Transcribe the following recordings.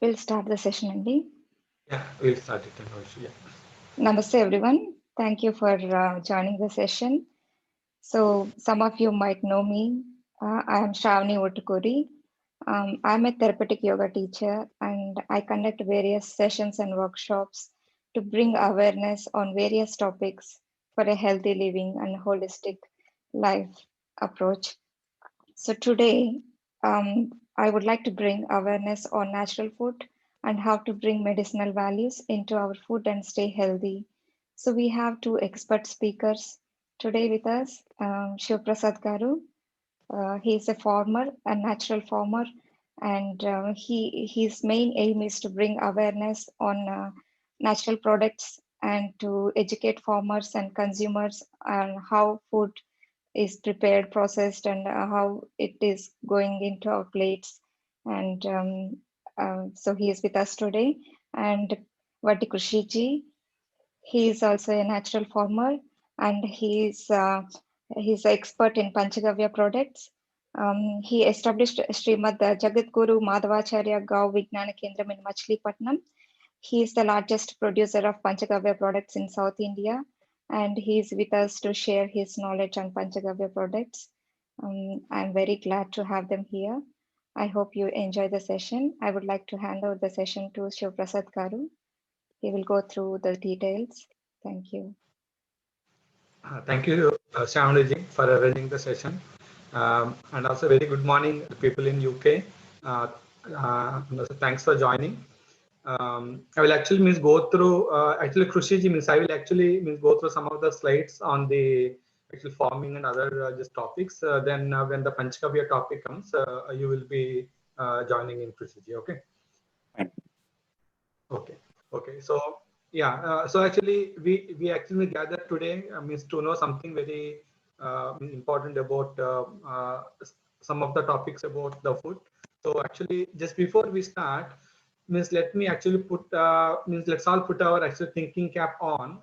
We'll start the session, Andy. Yeah, we'll start it. Yeah. Namaste, everyone. Thank you for joining the session. So, some of you might know me. I am Shravani Otukuri. I'm a therapeutic yoga teacher, and I conduct various sessions and workshops to bring awareness on various topics for a healthy living and holistic life approach. So today, I would like to bring awareness on natural food and how to bring medicinal values into our food and stay healthy. So we have two expert speakers today with us. Siva Prasad garu. He is a farmer, a natural farmer, and his main aim is to bring awareness on natural products and to educate farmers and consumers on how food is prepared, processed, and how it is going into our plates. And so he is with us today. And Vati Krushi, he is also a natural farmer, and he's an expert in Panchagavya products. He established Srimad Jagat Guru Madhavacharya Gav Vijnana Kendram in Machilipatnam. He is the largest producer of Panchagavya products in South India, and he is with us to share his knowledge on Panchagavya products. I'm very glad to have them here. I hope you enjoy the session. I would like to hand over the session to Shiv Prasad Garu. He will go through the details. Thank you. Thank you, Shyamalaji, for arranging the session. And also very good morning to people in UK. And also thanks for joining. I will actually go through, actually Krushiji I will actually go through some of the slides on the actual farming and other just topics. Then when the Panchagavya topic comes, you will be joining in Krushiji, okay? Fine. Okay. Okay. So yeah. So actually, we actually gathered today means to know something very important about some of the topics about the food. So actually, just before we start, means let me actually put means let's all put our actual thinking cap on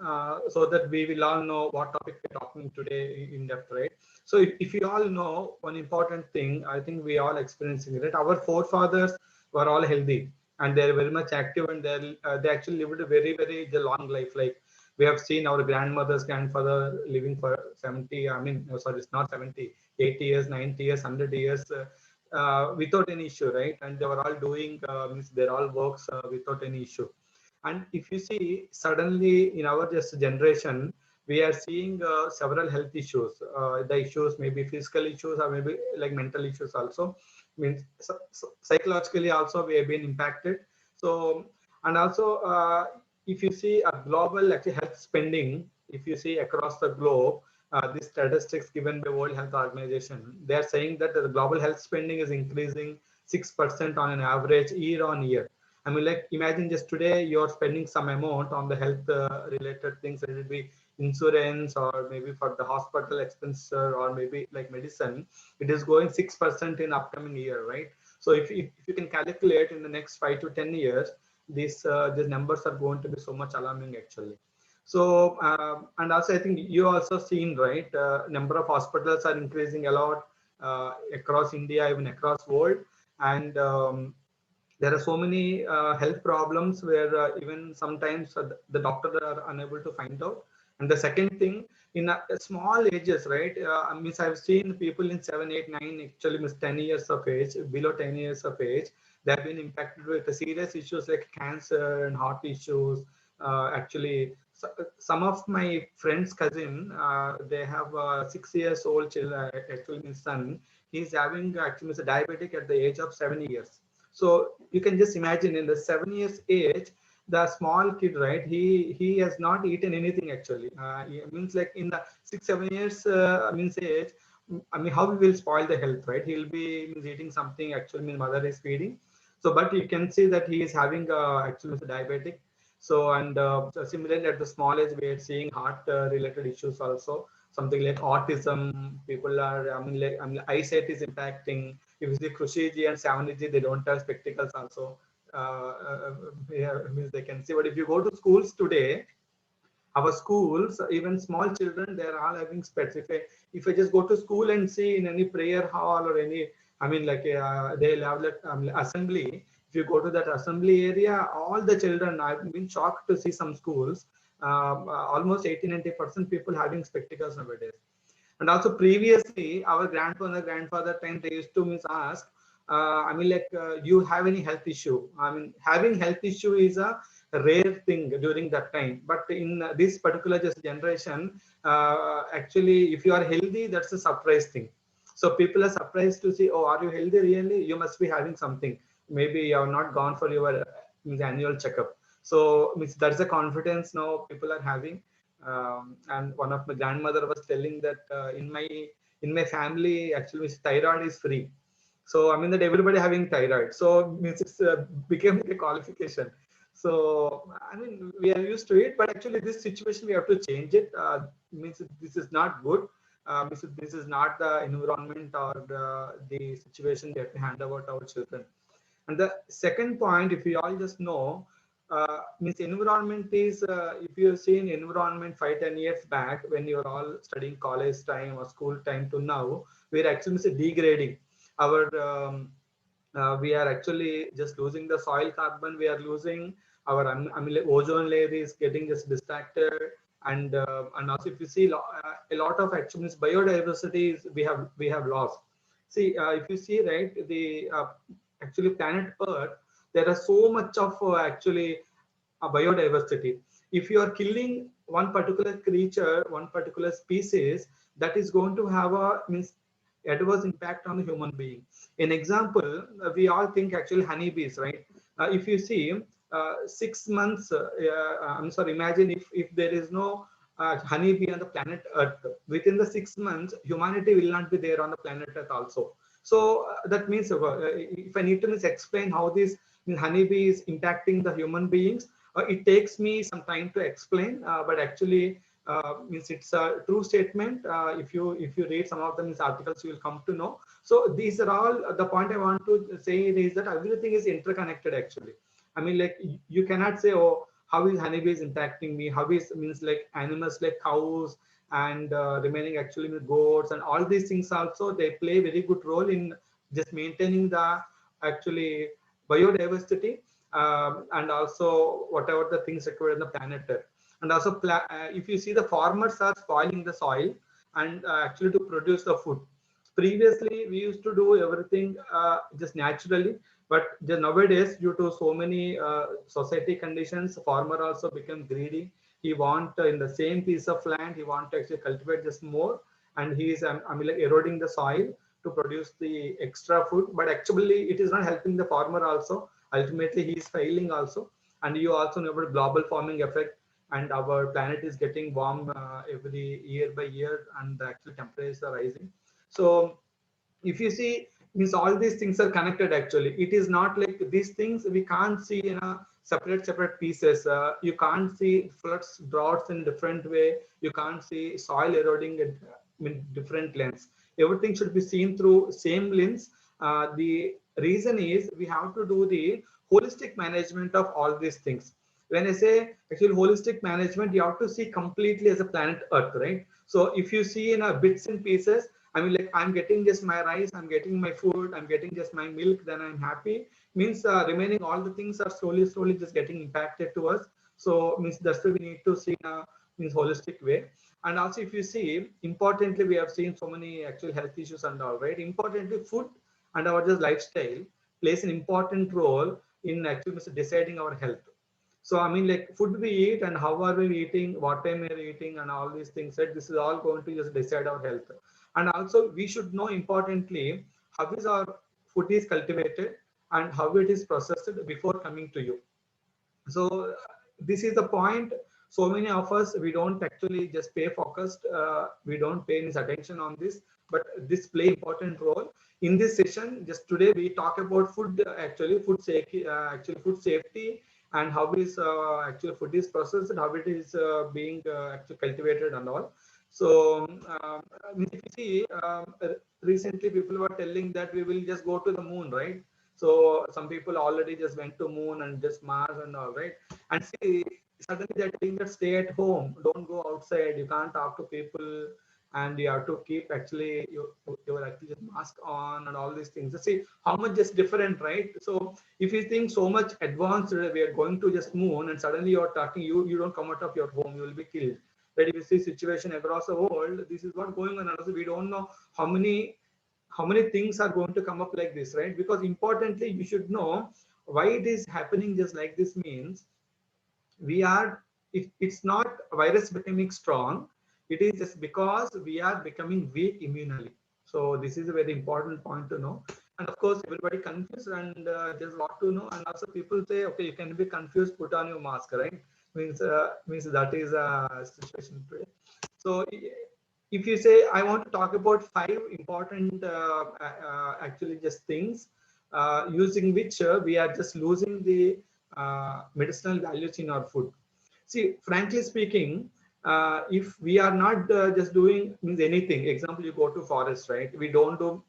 so that we will all know what topic we're talking today in depth, right? So if you all know one important thing, I think we all experiencing it. Our forefathers were all healthy and they're very much active, and they actually lived a very long life. Like we have seen our grandmother's grandfather living for 70, I mean, no, sorry, it's not 70, 80 years, 90 years, 100 years without any issue, right? And they were all doing means their all works without any issue. And if you see, suddenly in our just generation, we are seeing several health issues. The issues may be physical issues or maybe like mental issues also. Means psychologically also we have been impacted. So and also if you see a global actually health spending, if you see across the globe, these statistics given by World Health Organization, they are saying that the global health spending is increasing 6% on an average year on year. I mean, like imagine just today you're spending some amount on the health related things. It will be insurance or maybe for the hospital expense or maybe like medicine. It is going 6% in upcoming year, right? So if you can calculate in the next 5 to 10 years, these numbers are going to be so much alarming actually. So and also I think you also seen, right? Number of hospitals are increasing a lot across India, even across world, and there are so many health problems where even sometimes the doctors are unable to find out. And the second thing, in small ages, right? I mean, I've seen people in 7, 8, 9, actually means 10 years of age, below 10 years of age, they have been impacted with the serious issues like cancer and heart issues. Actually, some of my friends' cousin, they have a 6 years old child, actually my son. He's having actually is a diabetic at the age of 7 years. So you can just imagine in the 7 years age, the small kid, right? He has not eaten anything actually. It means like in the 6, 7 years means age. I mean, how we will spoil the health, right? He'll be means eating something actually means mother is feeding. So, but you can see that he is having actually diabetic. So and so similarly at the small age, we are seeing heart related issues also. Something like autism. People are I mean eyesight is impacting. If you see Krushiji and Savaniji, they don't have spectacles also. Yeah, means they can see. But if you go to schools today, our schools, even small children, they're all having specs. If I just go to school and see in any prayer hall or any, I mean, like they'll have like assembly. If If you go to that assembly area, all the children, I've been shocked to see some schools, almost 80-90% people having spectacles nowadays. And also previously, our grandfather time, they used to ask, you have any health issue? I mean, having health issue is a rare thing during that time. But in this particular just generation, actually, if you are healthy, that's a surprise thing. So people are surprised to see, oh, are you healthy really? You must be having something. Maybe you have not gone for your annual checkup. So that's the confidence now people are having. And one of my grandmother was telling that in my family actually thyroid is free. So I mean that everybody having thyroid. So means it's became like a qualification. So I mean we are used to it, but actually this situation we have to change it. Means this is not good. Means this is not the environment or the situation we have to hand over to our children. And the second point, if you all just know, means environment is, if you see an environment 5-10 years back, when you're all studying college time or school time to now, we're actually degrading. We are actually just losing the soil carbon, we are losing our, like ozone layer is getting just distracted. And also if you see a lot of actually biodiversity is we have lost. See, if you see, right, the actually planet Earth, there are so much of actually biodiversity. If you are killing one particular creature, one particular species, that is going to have a adverse impact on the human being. In example, we all think actually honeybees, right? If you see 6 months, I'm sorry, imagine if there is no honeybee on the planet Earth, within the 6 months, humanity will not be there on the planet Earth also. So that means if I need to explain how this honeybee is impacting the human beings, it takes me some time to explain, but actually means it's a true statement. If you read some of them articles, you will come to know. So these are all the point I want to say is that everything is interconnected actually. I mean, like you cannot say, oh, how is honeybees impacting me? How is means like animals like cows and remaining actually with goats and all these things also, they play very good role in just maintaining the actually biodiversity, and also whatever the things required in the planet Earth. And also if you see, the farmers are spoiling the soil and actually to produce the food. Previously we used to do everything just naturally, but just nowadays due to so many society conditions, farmer also become greedy. He want in the same piece of land, he want to actually cultivate just more, and he is like eroding the soil to produce the extra food. But actually it is not helping the farmer also. Ultimately he is failing also. And you also know about global warming effect, and our planet is getting warm every year by year, and the actual temperatures are rising. So if you see, means all these things are connected actually. It is not like these things we can't see in a separate pieces. You can't see floods, droughts in different way. You can't see soil eroding in different lens. Everything should be seen through same lens. The reason is we have to do the holistic management of all these things. When I say actually holistic management, you have to see completely as a planet Earth, right? So if you see in a bits and pieces, I mean, like I'm getting just my rice, I'm getting my food, I'm getting just my milk, then I'm happy. Means remaining all the things are slowly just getting impacted to us. So means that's why we need to see in a means holistic way. And also if you see, importantly, we have seen so many actual health issues and all, right? Importantly, food and our just lifestyle plays an important role in actually deciding our health. So I mean, like food we eat and how are we eating, what time we are eating, and all these things. Right? This is all going to just decide our health. And also we should know importantly how is our food is cultivated and how it is processed before coming to you. So this is the point. So many of us, we don't actually just pay focused, we don't pay any attention on this, but this play important role in this session. Just today we talk about food, actually food safety, and how is actually food is processed and how it is being actually cultivated and all. So if you see, recently people were telling that we will just go to the moon, right? So some people already just went to moon and just Mars and all, right? And see, suddenly they're telling that stay at home, don't go outside, you can't talk to people. and you have to keep actually your actually mask on and all these things. See how much just different, right? So if you think so much advanced, we are going to just moon, and suddenly you're talking, you don't come out of your home, you will be killed. But if you see situation across the world, this is what going on. Also, we don't know how many things are going to come up like this, right? Because importantly, you should know why it is happening just like this. Means we are, if it's not virus becoming strong, it is just because we are becoming weak immunally. So this is a very important point to know. And of course everybody confused, and just want to know. And also people say, okay, you can be confused, put on your mask, right? Means that is a situation today. So if you say I want to talk about five important actually just things using which we are just losing the medicinal values in our food. See, frankly speaking, if we are not just doing means anything, example, you go to forest, right? We don't do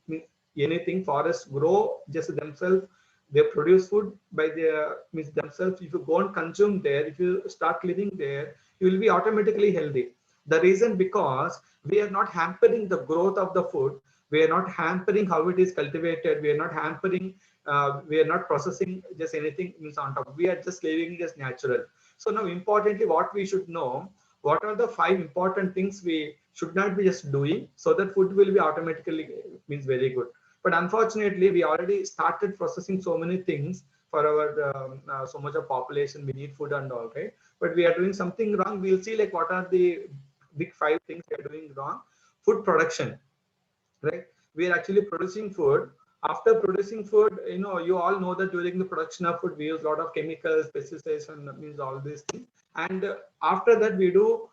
anything. Forests grow just themselves. They produce food by their means themselves. If you go and consume there, if you start living there, you will be automatically healthy. The reason because we are not hampering the growth of the food. We are not hampering how it is cultivated. We are not hampering. We are not processing just anything means on top. We are just living just natural. So now importantly, what we should know, what are the five important things we should not be just doing so that food will be automatically means very good. But unfortunately, we already started processing so many things for our so much of population. We need food and all, right? But we are doing something wrong. We'll see like what are the big five things we are doing wrong. Food production, right? We are actually producing food. After producing food, you all know that during the production of food we use a lot of chemicals, pesticides, and means all these things. And after that we do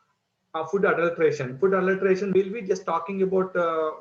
food adulteration. Food adulteration, we'll be just talking about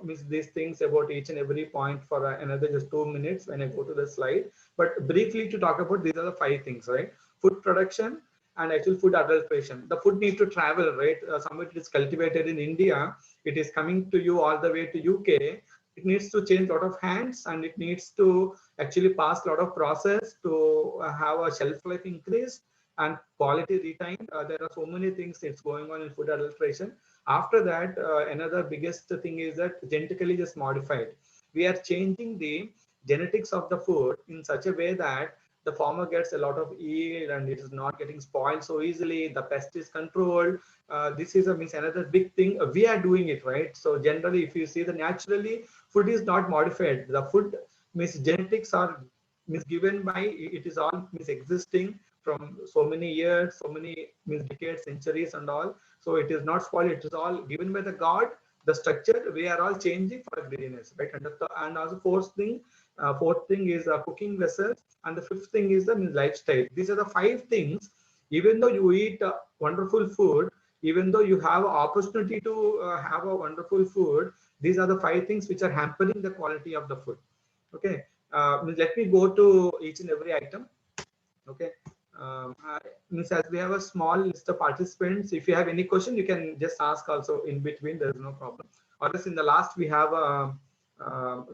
means these things about each and every point for another just 2 minutes when I go to the slide. But briefly to talk about, these are the five things, right? Food production and actual food adulteration. The food needs to travel, right? Some of it is cultivated in India, it is coming to you all the way to UK. It needs to change a lot of hands, and it needs to actually pass a lot of process to have a shelf life increase and quality retained. There are so many things that's going on in food adulteration. After that, another biggest thing is that genetically just modified. We are changing the genetics of the food in such a way that the farmer gets a lot of yield and it is not getting spoiled so easily. The pest is controlled. This is means another big thing. We are doing it, right? So generally, if you see the naturally, food is not modified. The food means genetics are means given by, it is all means existing from so many years, so many means decades, centuries, and all. So it is not spoiled. It is all given by the God. The structure we are all changing for greediness, right? And also fourth thing is cooking vessels, and the fifth thing is the lifestyle. These are the five things. Even though you eat wonderful food, even though you have opportunity to have a wonderful food, these are the five things which are hampering the quality of the food. Okay, let me go to each and every item. Okay, means as we have a small list of participants, if you have any question, you can just ask also in between. There is no problem. Or else in the last we have a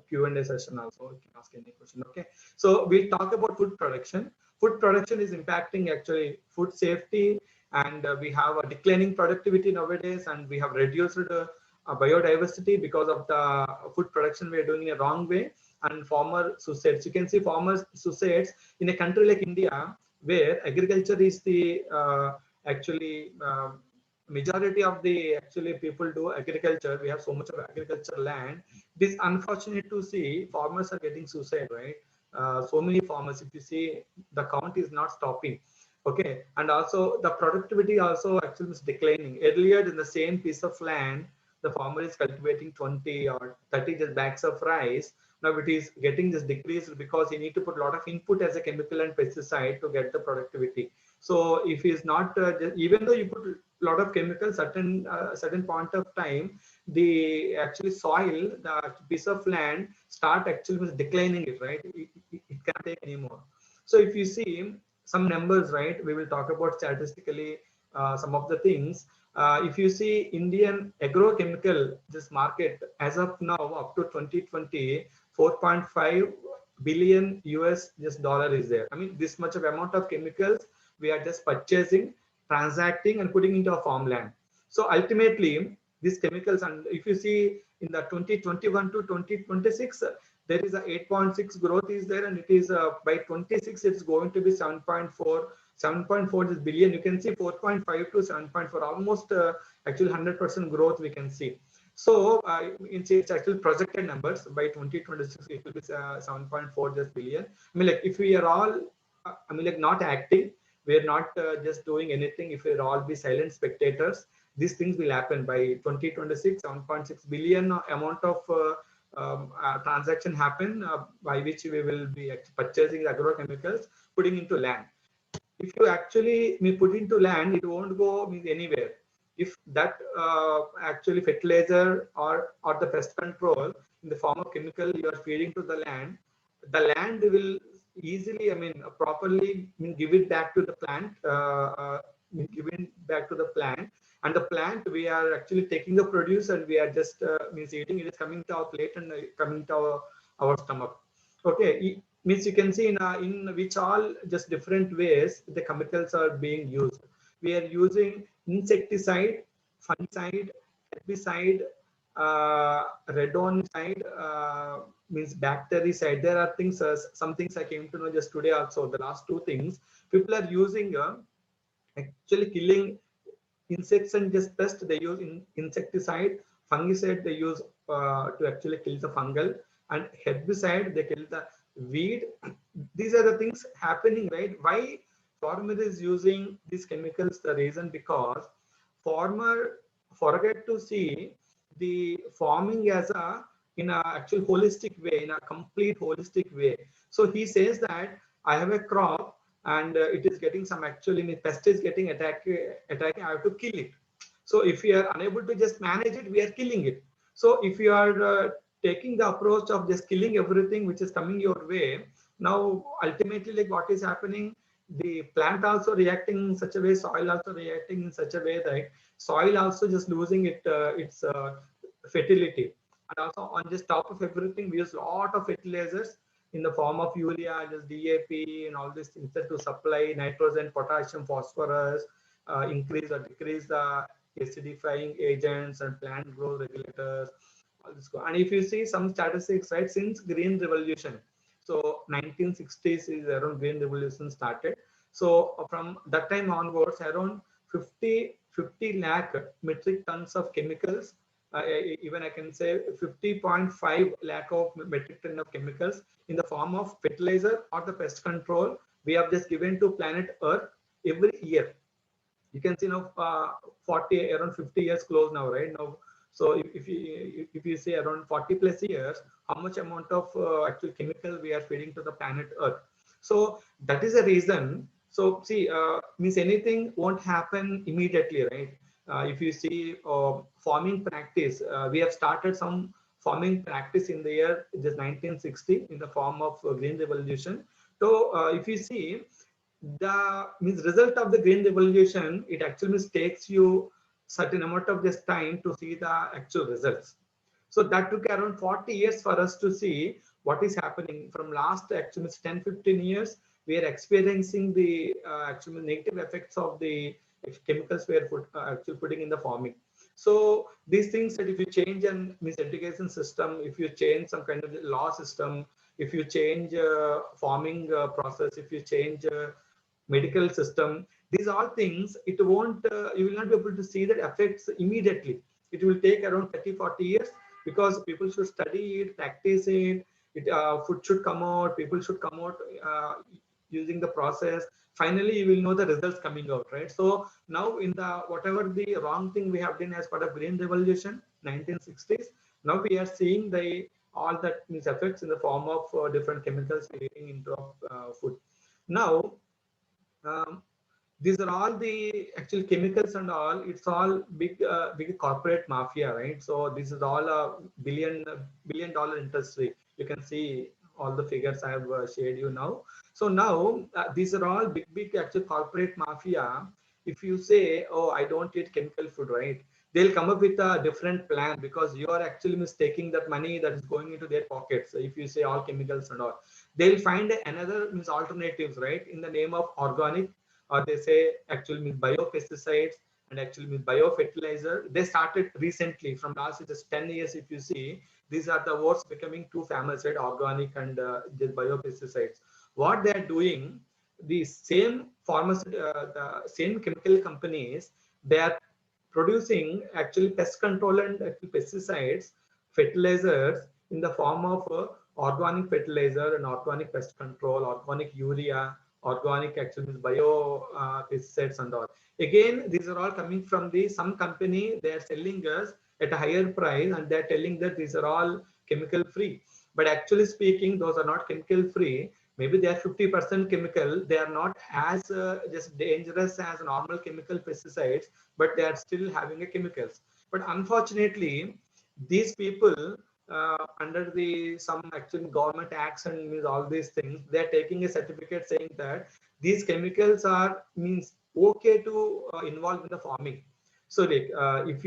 Q&A session also. You can ask any question. Okay, so we'll talk about food production. Food production is impacting actually food safety, and we have a declining productivity nowadays, and we have reduced biodiversity because of the food production we are doing in a wrong way, and farmer suicides. You can see farmers suicides in a country like India, where agriculture is the actually majority of the actually people do agriculture. We have so much of agriculture land. It is unfortunate to see farmers are getting suicide, right? So many farmers, if you see, the count is not stopping. Okay, and also the productivity also actually is declining. Earlier in the same piece of land, the farmer is cultivating 20 or 30 just bags of rice. Now it is getting just decreased because you need to put a lot of input as a chemical and pesticide to get the productivity. So if it's not even though you put a lot of chemicals, certain point of time, the actually soil, the piece of land start actually declining it, right? It can't take anymore. So if you see some numbers, right, we will talk about statistically some of the things. If you see Indian agrochemical this market as of now up to 2020, 4.5 billion US just dollar is there. I mean, this much of amount of chemicals we are just purchasing, transacting, and putting into a farmland. So ultimately, these chemicals. And if you see in the 2021 to 2026, there is a 8.6 growth is there, and it is by 26 it's going to be 7.4 is billion. You can see 4.5 to 7.4, almost actually 100% growth we can see. So it's actually projected numbers. By 2026 it will be 7.4 just billion. I mean, like, if we are all I mean, like, not acting, we are not just doing anything, if we're all be silent spectators, these things will happen. By 2026, 7.6 billion amount of transaction happen, by which we will be purchasing agrochemicals, putting into land. If you actually put into land, it won't go anywhere. If that actually fertilizer or the pest control in the form of chemical you are feeding to the land will easily, I mean, properly give it back to the plant, giving back to the plant, and the plant, we are actually taking the produce and we are just eating. It is coming to our plate and coming to our stomach. Okay, means you can see in which all just different ways the chemicals are being used. We are using insecticide, fungicide, herbicide, radonicide, means bactericide. There are things, some things I came to know just today also. The last two things people are using, actually killing insects and just pests. They use insecticide, fungicide they use to actually kill the fungal, and herbicide they kill the weed. These are the things happening, right? Why farmer is using these chemicals? The reason, because farmer forget to see the farming as a in a actual holistic way, in a complete holistic way. So he says that I have a crop and it is getting some actually pest is getting attacking, I have to kill it. So if we are unable to just manage it, we are killing it. So if you are taking the approach of just killing everything which is coming your way, now ultimately, like, what is happening, the plant also reacting in such a way, soil also reacting in such a way that soil also just losing its fertility. And also on just top of everything, we use a lot of fertilizers in the form of urea, just DAP and all these things to supply nitrogen, potassium, phosphorus, increase or decrease the acidifying agents and plant growth regulators. All this. And if you see some statistics, right, since Green Revolution, so 1960s is around Green Revolution started. So from that time onwards, around 50 lakh metric tons of chemicals, even I can say 50.5 lakh of metric ton of chemicals in the form of fertilizer or the pest control we have just given to planet Earth every year. You can see now 40 around 50 years close now, right now. So if you say around 40 plus years, how much amount of actual chemical we are feeding to the planet Earth? So that is a reason. So see, means anything won't happen immediately, right? If you see farming practice, we have started some farming practice in the year just 1960 in the form of Green Revolution. So if you see, the means result of the Green Revolution, it actually takes you certain amount of this time to see the actual results. So that took around 40 years for us to see what is happening. From last actually 10-15 years, we are experiencing the actually negative effects of the chemicals we are actually putting in the farming. So these things that if you change an education system, if you change some kind of law system, if you change farming process, if you change medical system, these all things, it won't you will not be able to see that effects immediately. It will take around 30-40 years, because people should study it, practice it, food should come out, people should come out using the process. Finally you will know the results coming out, right? So now in the whatever the wrong thing we have done as part of Green Revolution 1960s, now we are seeing the all that means effects in the form of different chemicals getting into food. Now these are all the actual chemicals and all. It's all big corporate mafia, right? So this is all a billion dollar industry. You can see all the figures I have shared you now. So now these are all big actual corporate mafia. If you say, oh, I don't eat chemical food, right? They'll come up with a different plan, because you are actually mistaking that money that is going into their pockets. So if you say all chemicals and all, they'll find another alternatives, right, in the name of organic, or they say actually biopesticides, and actually with biofertilizer. They started recently from last just 10 years. If you see, these are the words becoming too famous, right? Organic and the biopesticides. What they are doing, the same farmers, the same chemical companies, they are producing actually pest control and actually pesticides, fertilizers in the form of organic fertilizer and organic pest control, organic urea, organic actually bio pesticides and all. Again, these are all coming from the some company. They are selling us at a higher price, and they're telling that these are all chemical free. But actually speaking, those are not chemical free. Maybe they are 50% chemical. They are not as just dangerous as normal chemical pesticides, but they are still having a chemicals. But unfortunately, these people under the some actual government acts and means all these things, they are taking a certificate saying that these chemicals are means okay to involve in the farming. So like if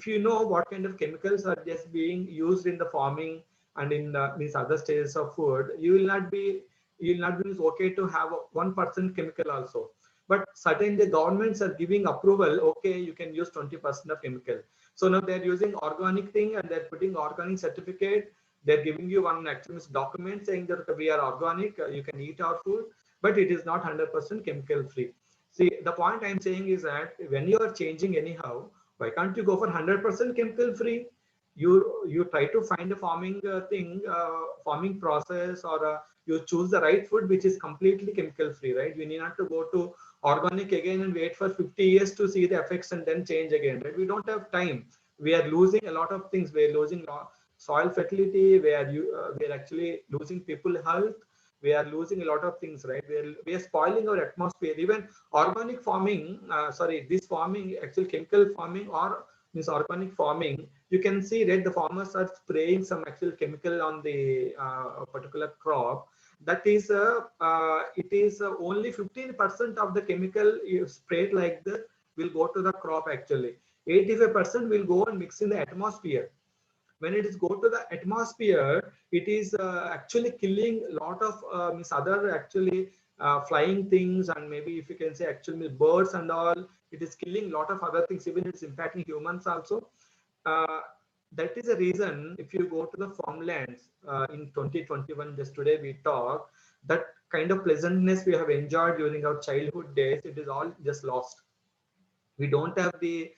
you know what kind of chemicals are just being used in the farming and in these other stages of food, you will not be okay to have a 1% chemical also. But certainly the governments are giving approval, okay, you can use 20% of chemical. So now they're using organic thing and they're putting organic certificate. They're giving you one actual document saying that we are organic, you can eat our food, but it is not 100% chemical free. See, the point I'm saying is that when you are changing anyhow, why can't you go for 100% chemical free? You try to find a farming farming process, or you choose the right food which is completely chemical free, right? You need not to go to organic again and wait for 50 years to see the effects and then change again, right? We don't have time. We are losing a lot of things. We are losing soil fertility. We are actually losing people health. We are losing a lot of things, right? We are spoiling our atmosphere. Even organic farming, sorry, this farming, actual chemical farming or this organic farming, you can see that the farmers are spraying some actual chemical on the particular crop. That is it is only 15% of the chemical you sprayed like that will go to the crop. Actually 85% will go and mix in the atmosphere. When it is go to the atmosphere, it is actually killing a lot of other actually flying things, and maybe if you can say actually birds and all. It is killing a lot of other things, even it's impacting humans also. uh, that is the reason if you go to the farmlands in 2021, just today we talk, that kind of pleasantness we have enjoyed during our childhood days, it is all just lost. We don't have the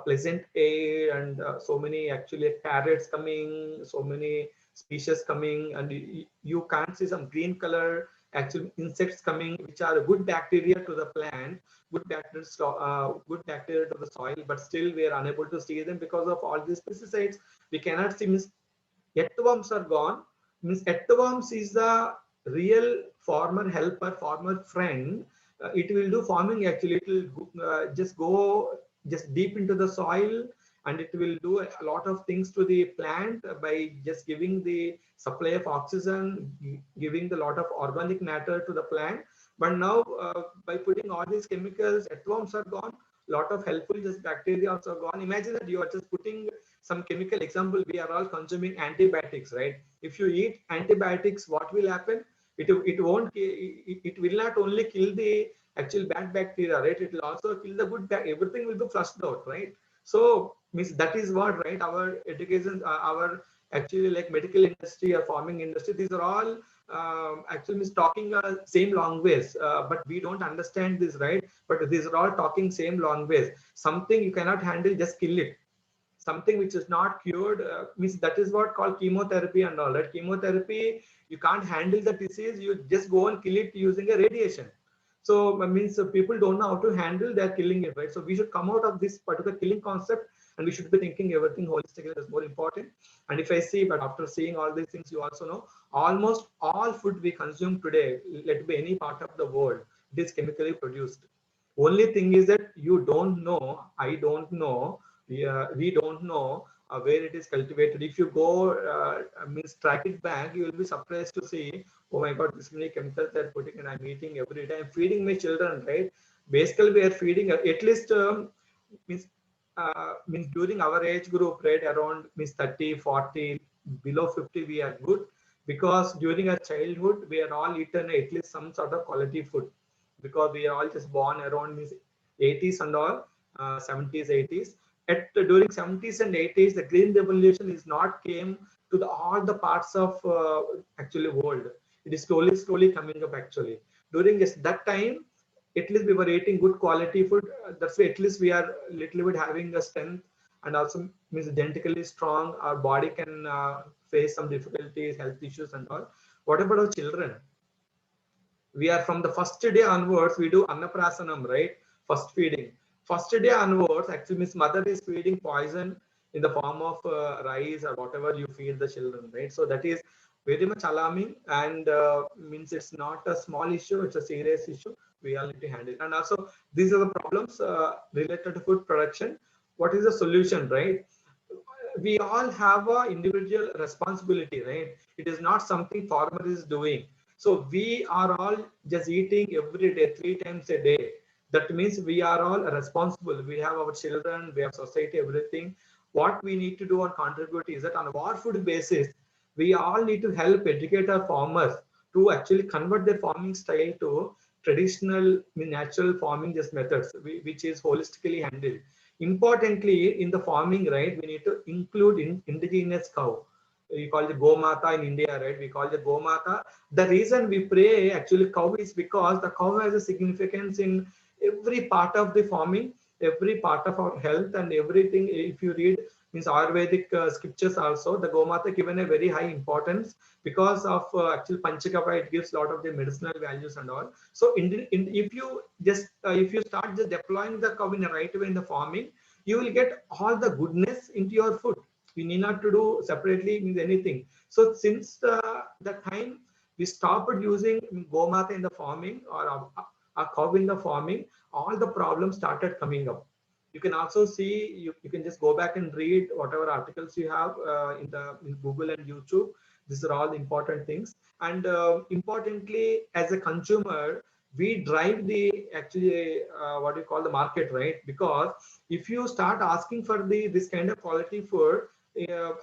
pleasant air and so many actually parrots coming, so many species coming, and you can't see some green color actual insects coming, which are good bacteria to the plant, good bacteria to the soil, but still we are unable to see them because of all these pesticides. We cannot see. Earthworms are gone. Means earthworms is the real farmer helper, farmer friend. It will do farming actually. It will just go just deep into the soil, and it will do a lot of things to the plant by just giving the supply of oxygen, giving the lot of organic matter to the plant. But now by putting all these chemicals, earthworms are gone. Lot of helpful just bacteria also are gone. Imagine that you are just putting some chemical. Example, we are all consuming antibiotics, right? If you eat antibiotics, what will happen? It won't, it will not only kill the actual bad bacteria, right? It will also kill the good bacteria. Everything will be flushed out, right? So means that is what, right? Our education, our actually like medical industry or farming industry, these are all actually means talking same language, but we don't understand this, right? But these are all talking same language. Something you cannot handle, just kill it. Something which is not cured, means that is what called chemotherapy and all that. Chemotherapy, you can't handle the disease, you just go and kill it using a radiation. So means people don't know how to handle, they're killing it, right? So we should come out of this particular killing concept, and we should be thinking everything holistically is more important. And if I see, but after seeing all these things, you also know almost all food we consume today, let it be any part of the world, it is chemically produced. Only thing is that you don't know, I don't know, we don't know where it is cultivated. If you go, means track it back, you will be surprised to see, oh my God, this many chemicals they're putting, and I'm eating every day. I'm feeding my children, right? Basically, we are feeding at least means means during our age group, right, around means 30, 40, below 50, we are good, because during our childhood, we are all eaten at least some sort of quality food, because we are all just born around means 80s and all. 70s, 80s. During 70s and 80s, the green revolution is not came to all the parts of actually world. It is slowly coming up actually. During that time, at least we were eating good quality food. That's why at least we are little bit having a strength, and also means genetically strong. Our body can face some difficulties, health issues and all. What about our children? We are from the first day onwards, we do annaprasanam, right? First feeding. First day onwards, actually means mother is feeding poison in the form of rice or whatever you feed the children, right? So that is very much alarming, and means it's not a small issue, it's a serious issue. We all need to handle it. And also these are the problems related to food production. What is the solution, right? We all have a individual responsibility, right? It is not something farmer is doing. So we are all just eating every day, 3 times a day. That means we are all responsible. We have our children, we have society, everything. What we need to do and contribute is that on a war food basis, we all need to help educate our farmers to actually convert their farming style to traditional natural farming just methods, which is holistically handled. Importantly, in the farming, right, we need to include indigenous cow. We call it Gomata in India, right? We call it Gomata. The reason we pray actually cow is because the cow has a significance in every part of the farming, every part of our health and everything. If you read means Ayurvedic scriptures also, the Gomata given a very high importance because of actual Panchagavya. It gives a lot of the medicinal values and all. So if you start just deploying the cow in the right way in the farming, you will get all the goodness into your food. You need not to do separately means anything. So since the time we stopped using Gomata in the farming, or a cow in the farming, all the problems started coming up. You can also see, you can just go back and read whatever articles you have in Google and YouTube. These are all important things. And importantly, as a consumer, we drive the actually what you call the market, right? Because if you start asking for this kind of quality food,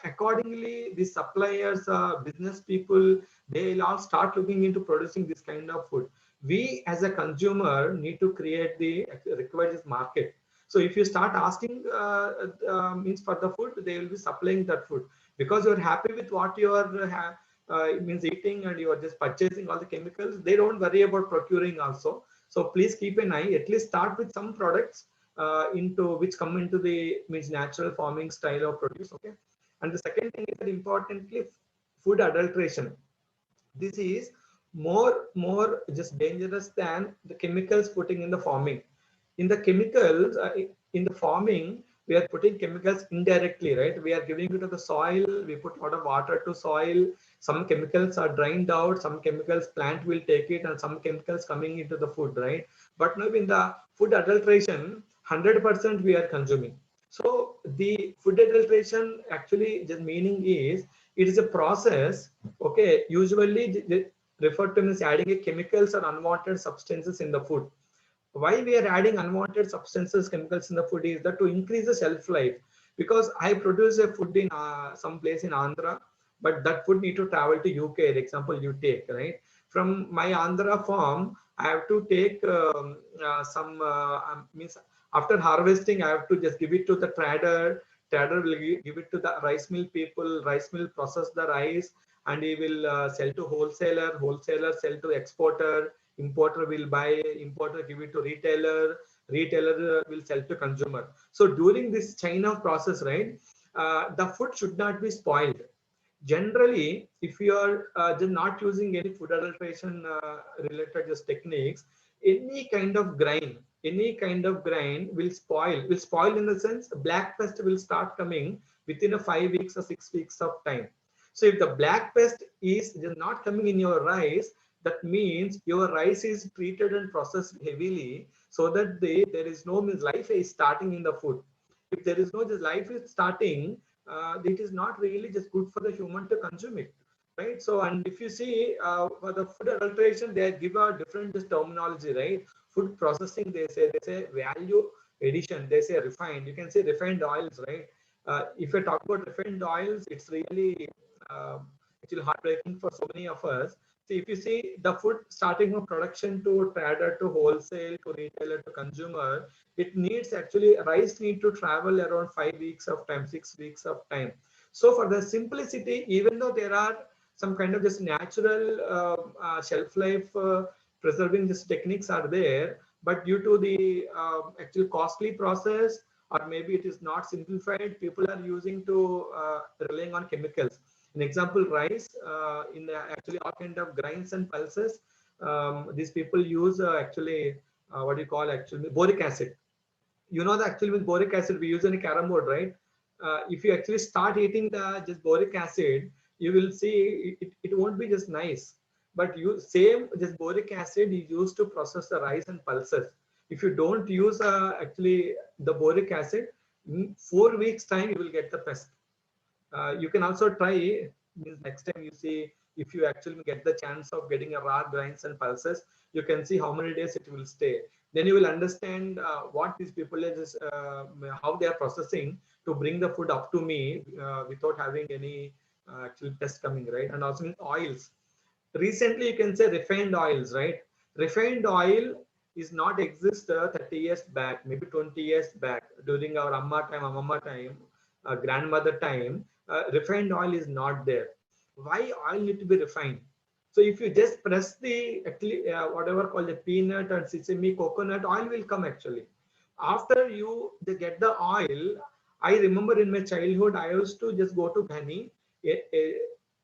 accordingly the suppliers, business people, they'll all start looking into producing this kind of food. We as a consumer need to create the required market. So if you start asking means for the food, they will be supplying that food because you're happy with what you are means eating, and you are just purchasing all the chemicals. They don't worry about procuring also. So please keep an eye. At least start with some products into which come into the means natural farming style of produce. Okay. And the second thing is that importantly, food adulteration. This is more just dangerous than the chemicals putting in the farming. In the chemicals, in the farming, we are putting chemicals indirectly, right? We are giving it to the soil. We put a lot of water to soil. Some chemicals are drained out. Some chemicals plant will take it, and some chemicals coming into the food, right? But now in the food adulteration, 100% we are consuming. So the food adulteration actually just meaning is it is a process. Okay, usually referred to as adding a chemicals or unwanted substances in the food. Why we are adding unwanted substances, chemicals in the food is that to increase the shelf life. Because I produce a food in some place in Andhra, but that food need to travel to UK. Example you take, right? From my Andhra farm, I have to take some means after harvesting, I have to just give it to the trader. Trader will give it to the rice mill people. Rice mill process the rice, and he will sell to wholesaler. Wholesaler sell to exporter. Importer will buy, importer give it to retailer, retailer will sell to consumer. So during this chain of process, right, the food should not be spoiled. Generally, if you are just not using any food adulteration related just techniques, any kind of grain will spoil in the sense black pest will start coming within a 5 weeks or 6 weeks of time. So if the black pest is just not coming in your rice, that means your rice is treated and processed heavily, so that there is no means life is starting in the food. If there is no just life is starting, it is not really just good for the human to consume it, right? So, and if you see for the food adulteration, they give a different just terminology, right? Food processing, they say value addition, they say refined. You can say refined oils, right? If you talk about refined oils, it's really actually heartbreaking for so many of us. See, if you see the food starting from production to trader to wholesale to retailer to consumer, it needs actually rice need to travel around 5 weeks of time, 6 weeks of time. So for the simplicity, even though there are some kind of just natural shelf life preserving just techniques are there, but due to the actual costly process, or maybe it is not simplified, people are using to relying on chemicals. An example, rice, in the actually all kind of grains and pulses, these people use actually what do you call actually boric acid. You know that actually with boric acid we use in a carom board, right? If you actually start eating the just boric acid, you will see it won't be just nice. But you same just boric acid is used to process the rice and pulses. If you don't use actually the boric acid, in 4 weeks time you will get the pest. You can also try, means next time you see, if you actually get the chance of getting a raw grains and pulses, you can see how many days it will stay. Then you will understand what these people is, how they are processing to bring the food up to me without having any actual test coming, right? And also in oils. Recently, you can say refined oils, right? Refined oil is not exist 30 years back, maybe 20 years back during our amma time, grandmother time. Refined oil is not there. Why oil need to be refined? So if you just press the actually whatever called the peanut and sesame coconut oil will come actually. After you they get the oil, I remember in my childhood I used to just go to Ghani, a, a,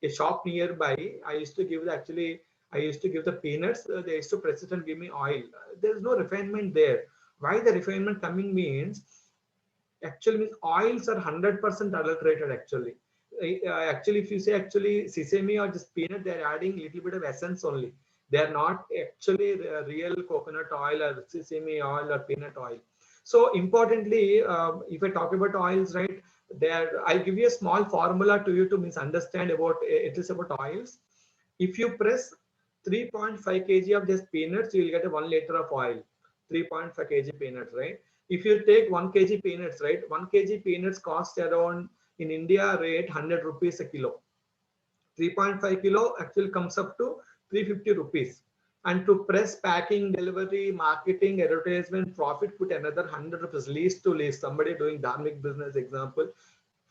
a shop nearby. I used to give the actually I used to give the peanuts. They used to press it and give me oil. There is no refinement there. Why the refinement coming means actually means oils are 100% adulterated actually. Actually, if you say actually sesame or just peanut, they are adding little bit of essence only. They are not actually real coconut oil or sesame oil or peanut oil. So importantly, if I talk about oils, right, there I'll give you a small formula to you to means understand about it is about oils. If you press 3.5 kg of just peanuts, you will get a 1 liter of oil. 3.5 kg peanuts, right? If you take 1 kg peanuts, right, 1 kg peanuts cost around in India rate 100 rupees a kilo. 3.5 kilo actually comes up to 350 rupees. And to press, packing, delivery, marketing, advertisement, profit, put another 100 rupees, least to least. Somebody doing dharmic business example,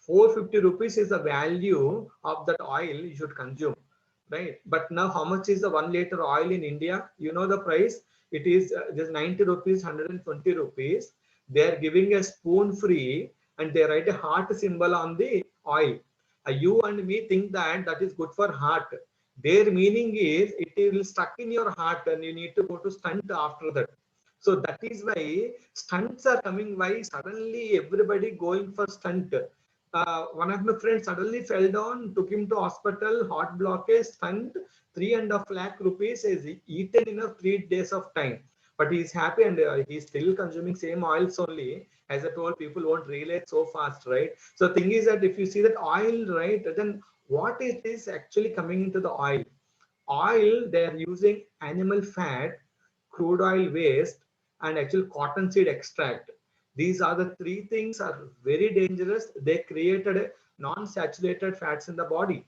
450 rupees is the value of that oil you should consume, right? But now how much is the 1 liter oil in India? You know the price, it is just 90 rupees, 120 rupees. They are giving a spoon free and they write a heart symbol on the oil. You and me think that that is good for heart. Their meaning is it will stuck in your heart and you need to go to stunt after that. So that is why stunts are coming. Why suddenly everybody going for stunt? One of my friends suddenly fell down, took him to hospital, heart blockage, stunt, 3.5 lakh rupees is eaten in a 3 days of time. But he's happy and he's still consuming same oils only. As I told, people won't realize so fast, right? So thing is that if you see that oil, right, then what it is actually coming into the oil? Oil, they are using animal fat, crude oil waste, and actual cotton seed extract. These are the three things are very dangerous. They created non-saturated fats in the body.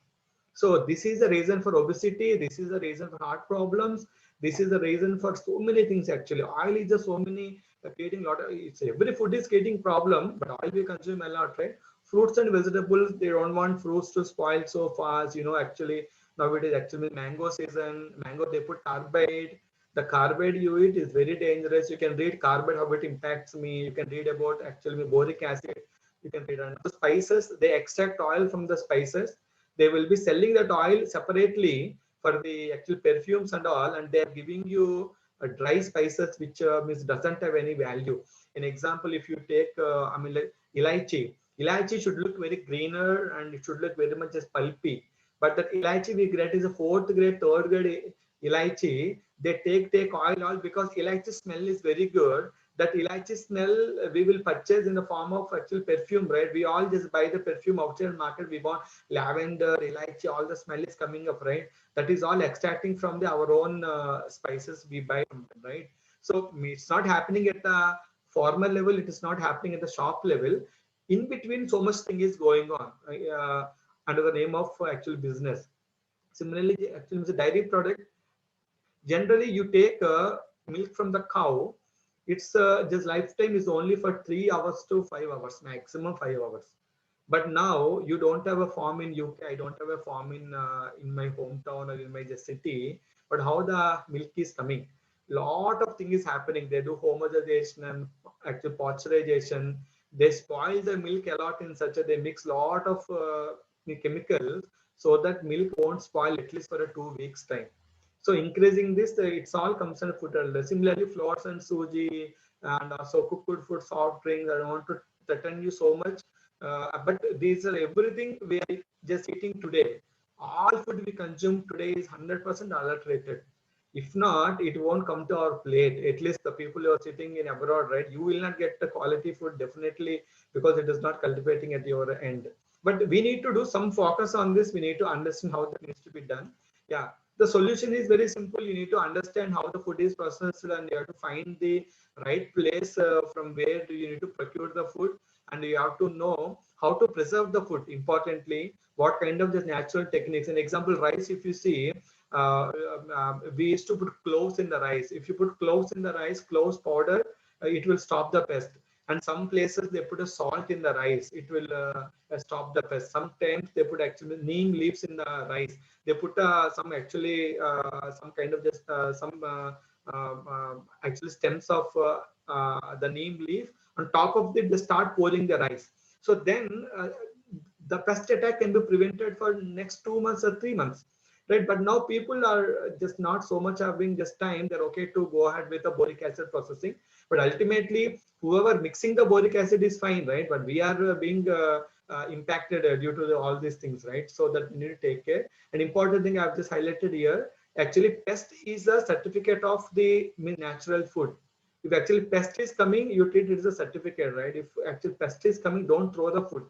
So this is the reason for obesity. This is the reason for heart problems. This is the reason for so many things actually. Oil is just so many creating lot of. It's every food is creating problem, but oil we consume a lot, right? Fruits and vegetables, they don't want fruits to spoil so fast. You know, actually nowadays actually mango season. Mango they put carbide. The carbide you eat is very dangerous. You can read carbide how it impacts me. You can read about actually boric acid. You can read on the spices. They extract oil from the spices. They will be selling that oil separately for the actual perfumes and all, and they are giving you dry spices which means doesn't have any value. An example, if you take I mean like ilaichi should look very greener and it should look very much as pulpy, but that ilaichi we get is a fourth grade, third grade ilaichi. They take oil because ilaichi smell is very good. That ilaichi smell we will purchase in the form of actual perfume, right? We all just buy the perfume outside market. We want lavender, elaichi, all the smell is coming up, right? That is all extracting from our own spices we buy from them, right? So it's not happening at the formal level. It is not happening at the shop level. In between, so much thing is going on under the name of actual business. Similarly, actually the dairy product, generally you take milk from the cow, its just lifetime is only for 3 hours to 5 hours, maximum 5 hours. But now you don't have a farm in UK, I don't have a farm in my hometown or in my just city, but how the milk is coming, lot of thing is happening. They do homogenization and actual pasteurization. They spoil the milk a lot in such a, they mix lot of chemicals so that milk won't spoil at least for a 2 weeks time. So increasing this, it's all comes under food allergy. Similarly, flours and suji and also cooked food, soft drinks. I don't want to threaten you so much, but these are everything we are just eating today. All food we consume today is 100% adulterated. If not, it won't come to our plate. At least the people who are sitting in abroad, right? You will not get the quality food definitely because it is not cultivating at your end. But we need to do some focus on this. We need to understand how that needs to be done. Yeah, the solution is very simple. You need to understand how the food is processed and you have to find the right place from where do you need to procure the food, and you have to know how to preserve the food. Importantly, what kind of the natural techniques. An example, rice, if you see, we used to put cloves in the rice. If you put cloves in the rice, cloves powder, it will stop the pest. And some places they put a salt in the rice, it will stop the pest. Sometimes they put actually neem leaves in the rice. They put some actually some kind of just some actually stems of the neem leaf on top of it. They start pouring the rice. So then the pest attack can be prevented for next 2 months or 3 months, right? But now people are just not so much having just time. They're okay to go ahead with the boric acid processing, but ultimately whoever mixing the boric acid is fine, right? But we are being impacted due to all these things, right? So that we need to take care. An important thing I've just highlighted here, actually pest is a certificate of the natural food. If actually pest is coming, you treat it as a certificate, right? If actually pest is coming, don't throw the food.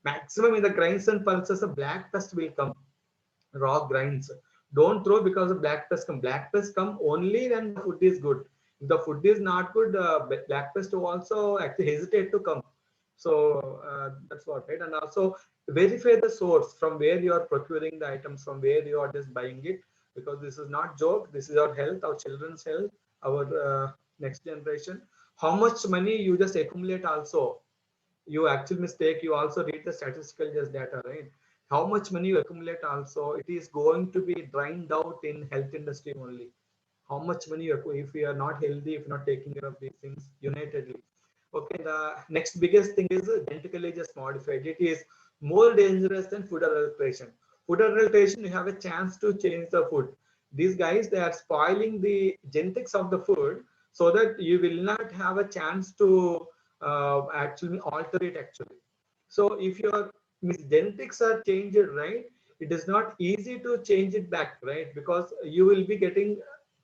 Maximum in the grains and pulses, a black pest will come, raw grinds. Don't throw because of black pest come. Black pest come only when the food is good. If the food is not good, black pest will also actually hesitate to come. So that's what, right? And also verify the source from where you are procuring the items, from where you are just buying it, because this is not joke. This is our health, our children's health, our next generation. How much money you just accumulate also, you actually mistake, you also read the statistical just data, right? How much money you accumulate also, it is going to be drained out in health industry only. How much money you if you are not healthy, if you're not taking care of these things unitedly. Okay, the next biggest thing is genetically just modified. It is more dangerous than food adulteration. Food adulteration, you have a chance to change the food. These guys, they are spoiling the genetics of the food so that you will not have a chance to actually alter it actually. So if your genetics are changed, right, it is not easy to change it back, right? Because you will be getting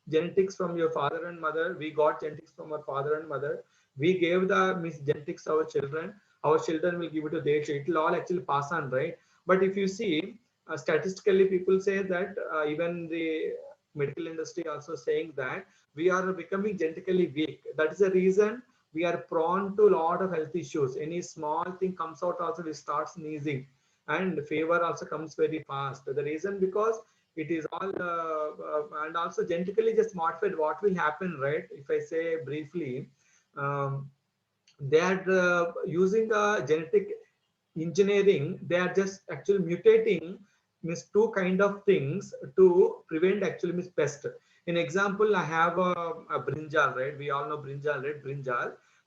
genetics from your father and mother. We got genetics from our father and mother. We gave the genetics to our children. Our children will give it to their children. It will all actually pass on, right? But if you see, statistically, people say that even the medical industry also saying that we are becoming genetically weak. That is the reason we are prone to a lot of health issues. Any small thing comes out also, we start sneezing, and fever also comes very fast. The reason because it is all and also genetically just modified. What will happen, right? If I say briefly, um, they are using genetic engineering. They are just actually mutating means two kind of things to prevent actually means pest. In example, I have a brinjal, right? We all know brinjal, right?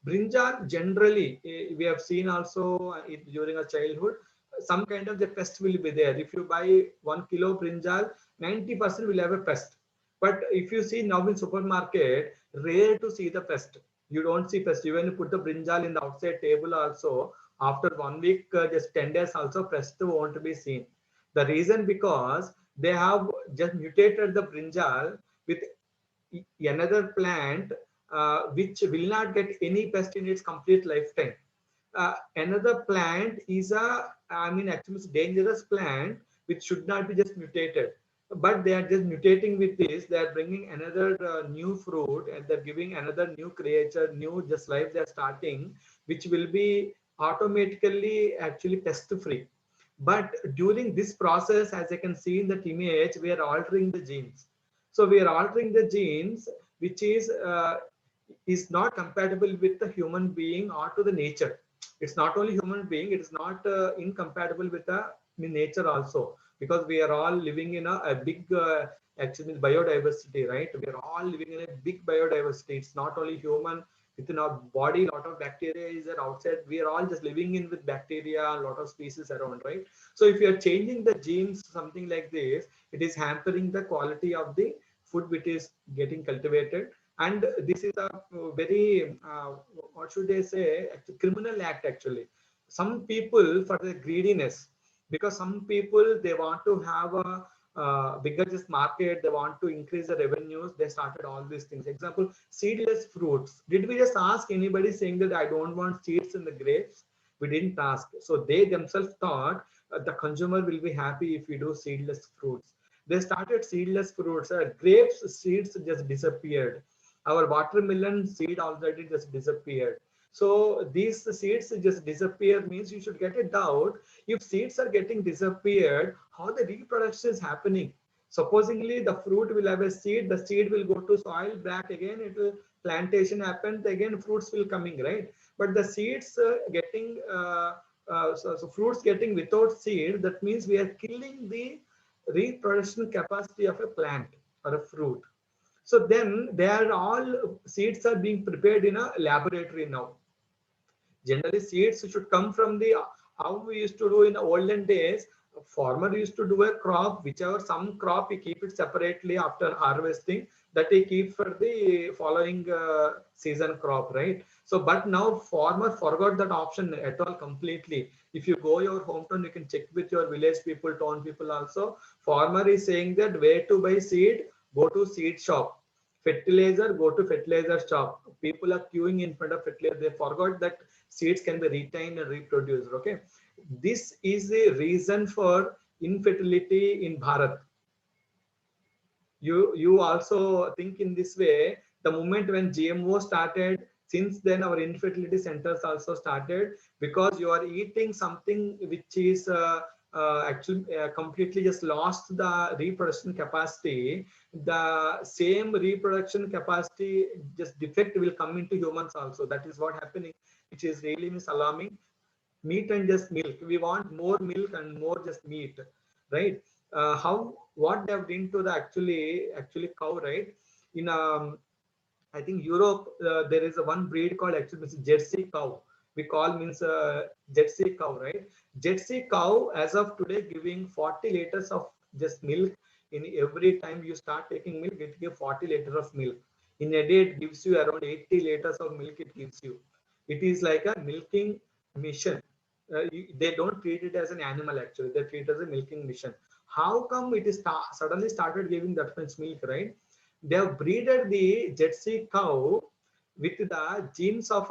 Brinjal generally, we have seen also during our childhood, some kind of the pest will be there. If you buy 1 kilo brinjal, 90% will have a pest. But if you see now in supermarket, rare to see the pest. You don't see pest. Even you put the brinjal in the outside table also, after 1 week, just 10 days also, pest won't be seen. The reason because they have just mutated the brinjal with another plant which will not get any pest in its complete lifetime. Another plant is a, I mean, actually it's dangerous plant which should not be just mutated. But they are just mutating with this. They are bringing another new fruit, and they're giving another new creature, new just life they're starting, which will be automatically actually pest free. But during this process, as I can see in that image, we are altering the genes. So we are altering the genes, which is not compatible with the human being or to the nature. It's not only human being, it is not incompatible with the nature also, because we are all living in a big actually biodiversity, right? We are all living in a big biodiversity. It's not only human. Within our body, a lot of bacteria is there outside. We are all just living in with bacteria, a lot of species around, right? So if you are changing the genes, something like this, it is hampering the quality of the food which is getting cultivated. And this is a very what should I say, criminal act actually. Some people, for the greediness, because some people, they want to have a bigger just market, they want to increase the revenues, they started all these things. Example, seedless fruits. Did we just ask anybody saying that I don't want seeds in the grapes? We didn't ask. So they themselves thought the consumer will be happy if we do seedless fruits. They started seedless fruits. Grapes seeds just disappeared. Our watermelon seed already just disappeared. So these seeds just disappear means you should get a doubt. If seeds are getting disappeared, how the reproduction is happening? Supposingly the fruit will have a seed, the seed will go to soil, back again, it will plantation happen, again fruits will coming, right? But the seeds getting so fruits getting without seed, that means we are killing the reproduction capacity of a plant or a fruit. So then they are all seeds are being prepared in a laboratory now. Generally, seeds should come from the how we used to do in the olden days. A farmer used to do a crop, whichever some crop he keep it separately after harvesting. That he keep for the following season crop, right? So, but now farmer forgot that option at all completely. If you go your hometown, you can check with your village people, town people also. Farmer is saying that where to buy seed, go to seed shop. Fertilizer, go to fertilizer shop. People are queuing in front of fertilizer. They forgot that seeds can be retained and reproduced. Okay, this is a reason for infertility in Bharat. You also think in this way. The moment when GMO started, since then our infertility centers also started, because you are eating something which is actually completely just lost the reproduction capacity. The same reproduction capacity just defect will come into humans also. That is what happening, which is really alarming. Meat and just milk, we want more milk and more just meat, right? How, what they have done to the actually cow, right? In I think Europe, there is a one breed called actually means Jersey cow. We call means Jersey cow, right? Jersey cow as of today giving 40 liters of just milk. In every time you start taking milk, it gives 40 liters of milk. In a day, it gives you around 80 liters of milk. It gives you. It is like a milking mission. They don't treat it as an animal actually. They treat it as a milking mission. How come it is suddenly started giving that much milk, right? They have breeded the Jersey cow with the genes of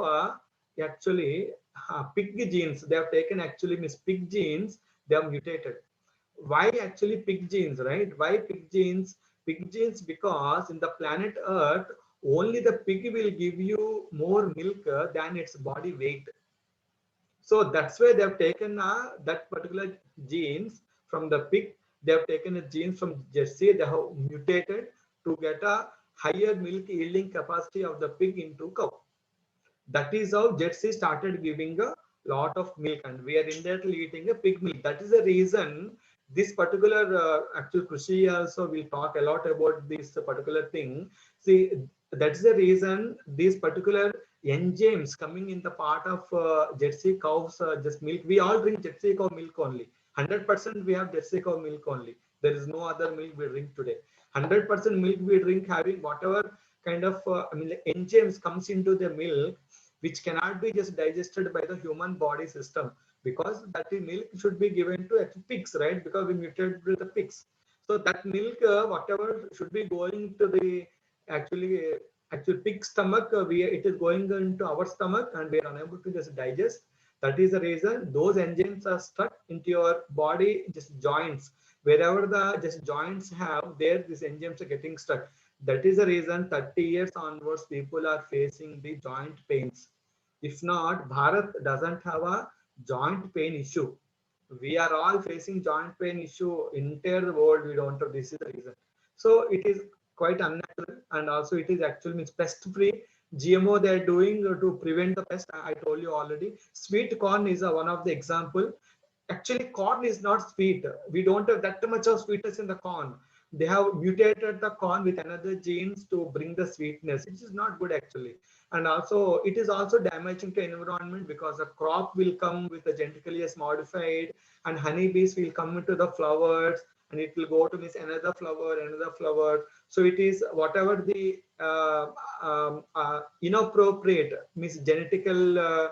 actually pig genes. They have taken actually miss pig genes. They have mutated. Why actually pig genes, right? Why pig genes? Pig genes because in the planet Earth, only the pig will give you more milk than its body weight. So that's why they have taken that particular genes from the pig. They have taken a genes from Jersey. They have mutated to get a higher milk yielding capacity of the pig into cow. That is how Jersey started giving a lot of milk, and we are indirectly eating a pig milk. That is the reason this particular actual Krushi also will talk a lot about this particular thing. See, that's the reason these particular enzymes coming in the part of Jersey cows just milk. We all drink Jersey cow milk only. 100% we have Jersey cow milk only. There is no other milk we drink today. 100% milk we drink having whatever kind of like enzymes comes into the milk, which cannot be just digested by the human body system, because that milk should be given to pigs, right? Because we mutated with the pigs. So that milk, whatever should be going to the actually actual pig stomach, it is going into our stomach and we are unable to just digest. That is the reason those enzymes are stuck into your body, just joints. Wherever the just joints have, there these enzymes are getting stuck. That is the reason 30 years onwards people are facing the joint pains. If not, Bharat doesn't have a joint pain issue. We are all facing joint pain issue. Entire world, we don't know. This is the reason. So it is quite unnatural, and also it is actually means pest free. GMO they are doing to prevent the pest. I told you already. Sweet corn is one of the example. Actually, corn is not sweet. We don't have that much of sweetness in the corn. They have mutated the corn with another genes to bring the sweetness. It is not good actually. And also it is also damaging to environment because the crop will come with a genetically as modified, and honeybees will come into the flowers, and it will go to miss another flower. So it is whatever the inappropriate means genetical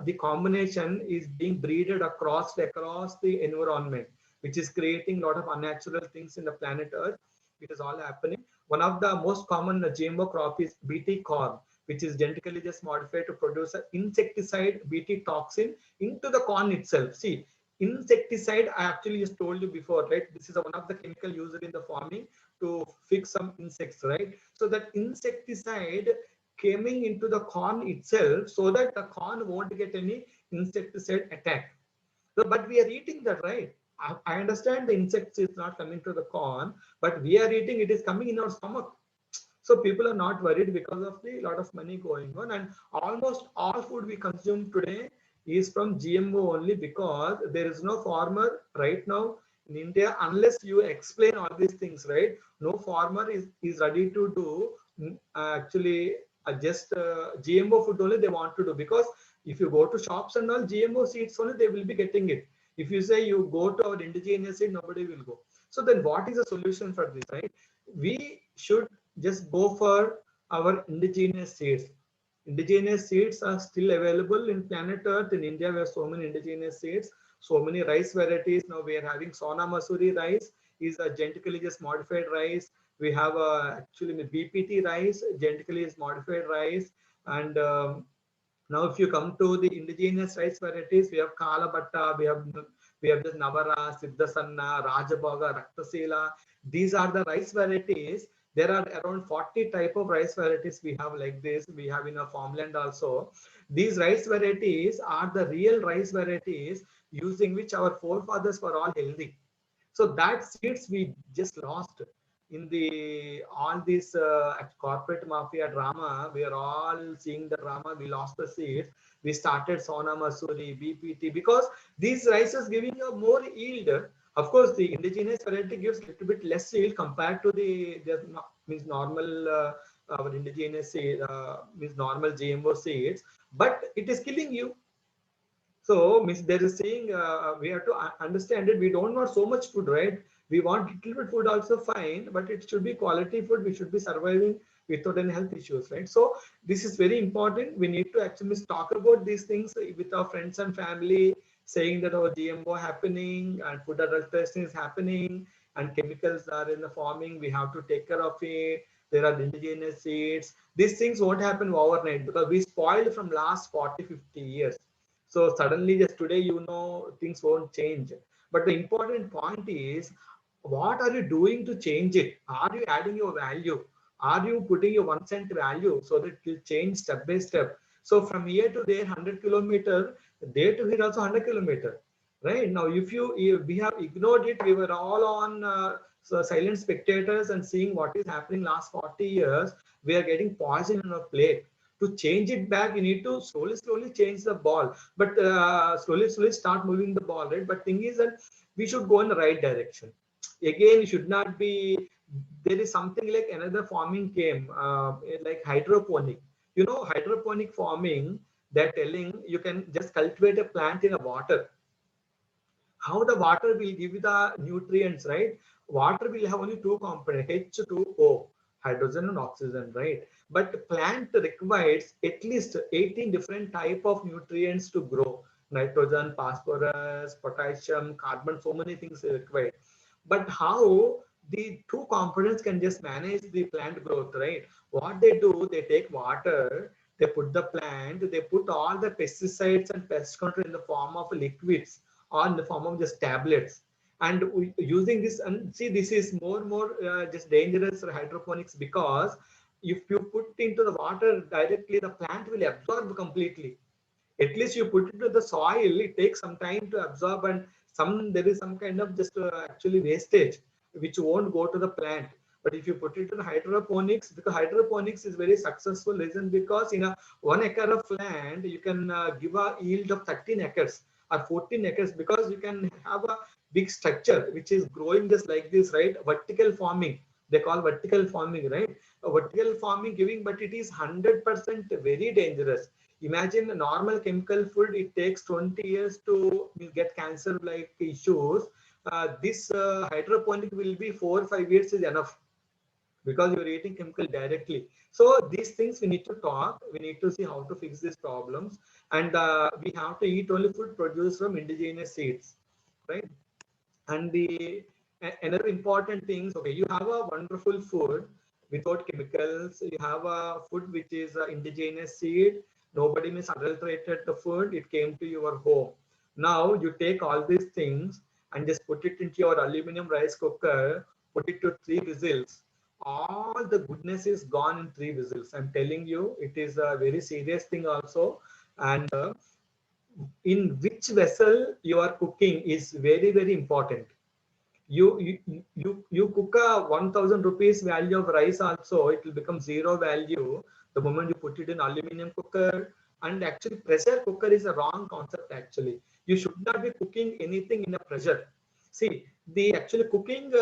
the combination is being breeded across the environment, which is creating a lot of unnatural things in the planet Earth. It is all happening. One of the most common GMO crop is BT corn, which is genetically just modified to produce an insecticide BT toxin into the corn itself. See, insecticide, I actually just told you before, right? This is one of the chemical used in the farming to fix some insects, right? So that insecticide coming into the corn itself so that the corn won't get any insecticide attack. So, but we are eating that, right? I understand the insects is not coming to the corn, but we are eating, it is coming in our stomach. So people are not worried because of the lot of money going on, and almost all food we consume today is from GMO only, because there is no farmer right now in India unless you explain all these things, right? No farmer is ready to do actually just GMO food only they want to do, because if you go to shops and all GMO seeds only they will be getting it. If you say you go to our indigenous seed, nobody will go. So then what is the solution for this, right? We should just go for our indigenous seeds. Indigenous seeds are still available in planet Earth. In India, we have so many indigenous seeds, so many rice varieties. Now we are having Sona Masuri rice, is a genetically just modified rice. We have actually BPT rice, genetically is modified rice. And now, if you come to the indigenous rice varieties, we have Kala Bhatta, we have this Navara, Siddhasanna, Rajabhoga, Raktasila. These are the rice varieties. There are around 40 type of rice varieties we have like this. We have in a farmland also. These rice varieties are the real rice varieties using which our forefathers were all healthy. So that seeds we just lost in the all this corporate mafia drama. We are all seeing the drama. We lost the seeds. We started Sona Masuri, BPT, because these rices giving a more yield. Of course, the indigenous variety gives a little bit less yield compared to the means normal our indigenous seed, means normal GMO seeds, but it is killing you. So, Miss, there is saying we have to understand it. We don't want so much food, right? We want little bit food also fine, but it should be quality food. We should be surviving without any health issues, right? So this is very important. We need to actually talk about these things with our friends and family, saying that our GMO happening and food adulteration is happening and chemicals are in the farming. We have to take care of it. There are indigenous seeds. These things won't happen overnight because we spoiled from last 40, 50 years. So suddenly, just today, things won't change. But the important point is, what are you doing to change it? Are you adding your value? Are you putting your 1 cent value so that it will change step by step? So from here to there, 100 kilometer, there to here also 100 kilometer. Right now, if we have ignored it, we were all on so silent spectators and seeing what is happening last 40 years. We are getting poison in our plate. To change it back, you need to slowly change the ball, but slowly start moving the ball, right? But thing is that we should go in the right direction. Again, it should not be. There is something like another farming came, like hydroponic. Hydroponic farming. They're telling you can just cultivate a plant in a water. How the water will give you the nutrients, right? Water will have only two components, H2O, hydrogen and oxygen, right? But plant requires at least 18 different type of nutrients to grow. Nitrogen, phosphorus, potassium, carbon, so many things are required. But how the two components can just manage the plant growth, right? What they do, they take water, they put the plant, they put all the pesticides and pest control in the form of liquids or in the form of just tablets. And using this, and see, this is more and more just dangerous for hydroponics, because if you put into the water directly, the plant will absorb completely. At least you put it to the soil, it takes some time to absorb, and there is some kind of just actually wastage which won't go to the plant. But if you put it in hydroponics, because hydroponics is very successful reason, because in a 1 acre of land you can give a yield of 13 acres or 14 acres, because you can have a big structure which is growing just like this, right? Vertical farming, they call vertical farming, right? A vertical farming giving, but it is 100% very dangerous. Imagine a normal chemical food, it takes 20 years to get cancer like issues. This hydroponic will be 4 or 5 years is enough, because you're eating chemical directly. So these things we need to talk, we need to see how to fix these problems, and we have to eat only food produced from indigenous seeds, right? And another important things, okay, you have a wonderful food without chemicals, you have a food which is indigenous seed, nobody adulterated the food, it came to your home. Now you take all these things and just put it into your aluminum rice cooker, put it to 3 whistles, all the goodness is gone in 3 whistles. I'm telling you, it is a very serious thing also. And in which vessel you are cooking is very, very important. You cook a 1000 rupees value of rice also, it will become zero value the moment you put it in aluminum cooker. And actually pressure cooker is a wrong concept. Actually, you should not be cooking anything in a pressure. See, the actually cooking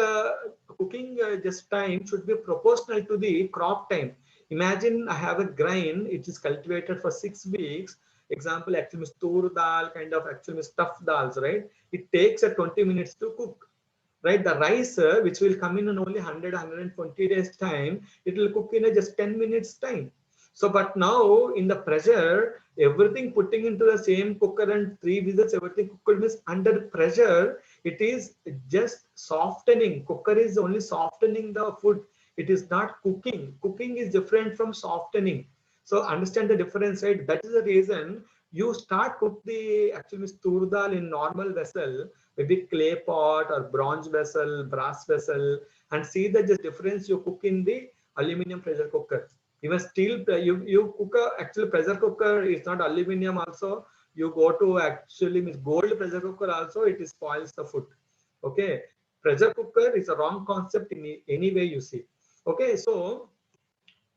just time should be proportional to the crop time. Imagine I have a grain, it is cultivated for 6 weeks. Example, actually tur dal, kind of actually stuffed dals, right? It takes a 20 minutes to cook, right? The rice, which will come in only 100 days time, it will cook in just 10 minutes time. So but now in the pressure, everything putting into the same cooker and 3 whistles, everything cooked means under pressure, it is just softening. Cooker is only softening the food, it is not cooking. Cooking is different from softening. So understand the difference, right? That is the reason you start cook the actually tur dal in normal vessel, maybe clay pot or bronze vessel, brass vessel, and see the just difference you cook in the aluminum pressure cooker. Even steel, you cook a actually pressure cooker is not aluminum also. You go to actually means gold pressure cooker also, it is spoils the food. Okay, pressure cooker is a wrong concept in any way you see. Okay, so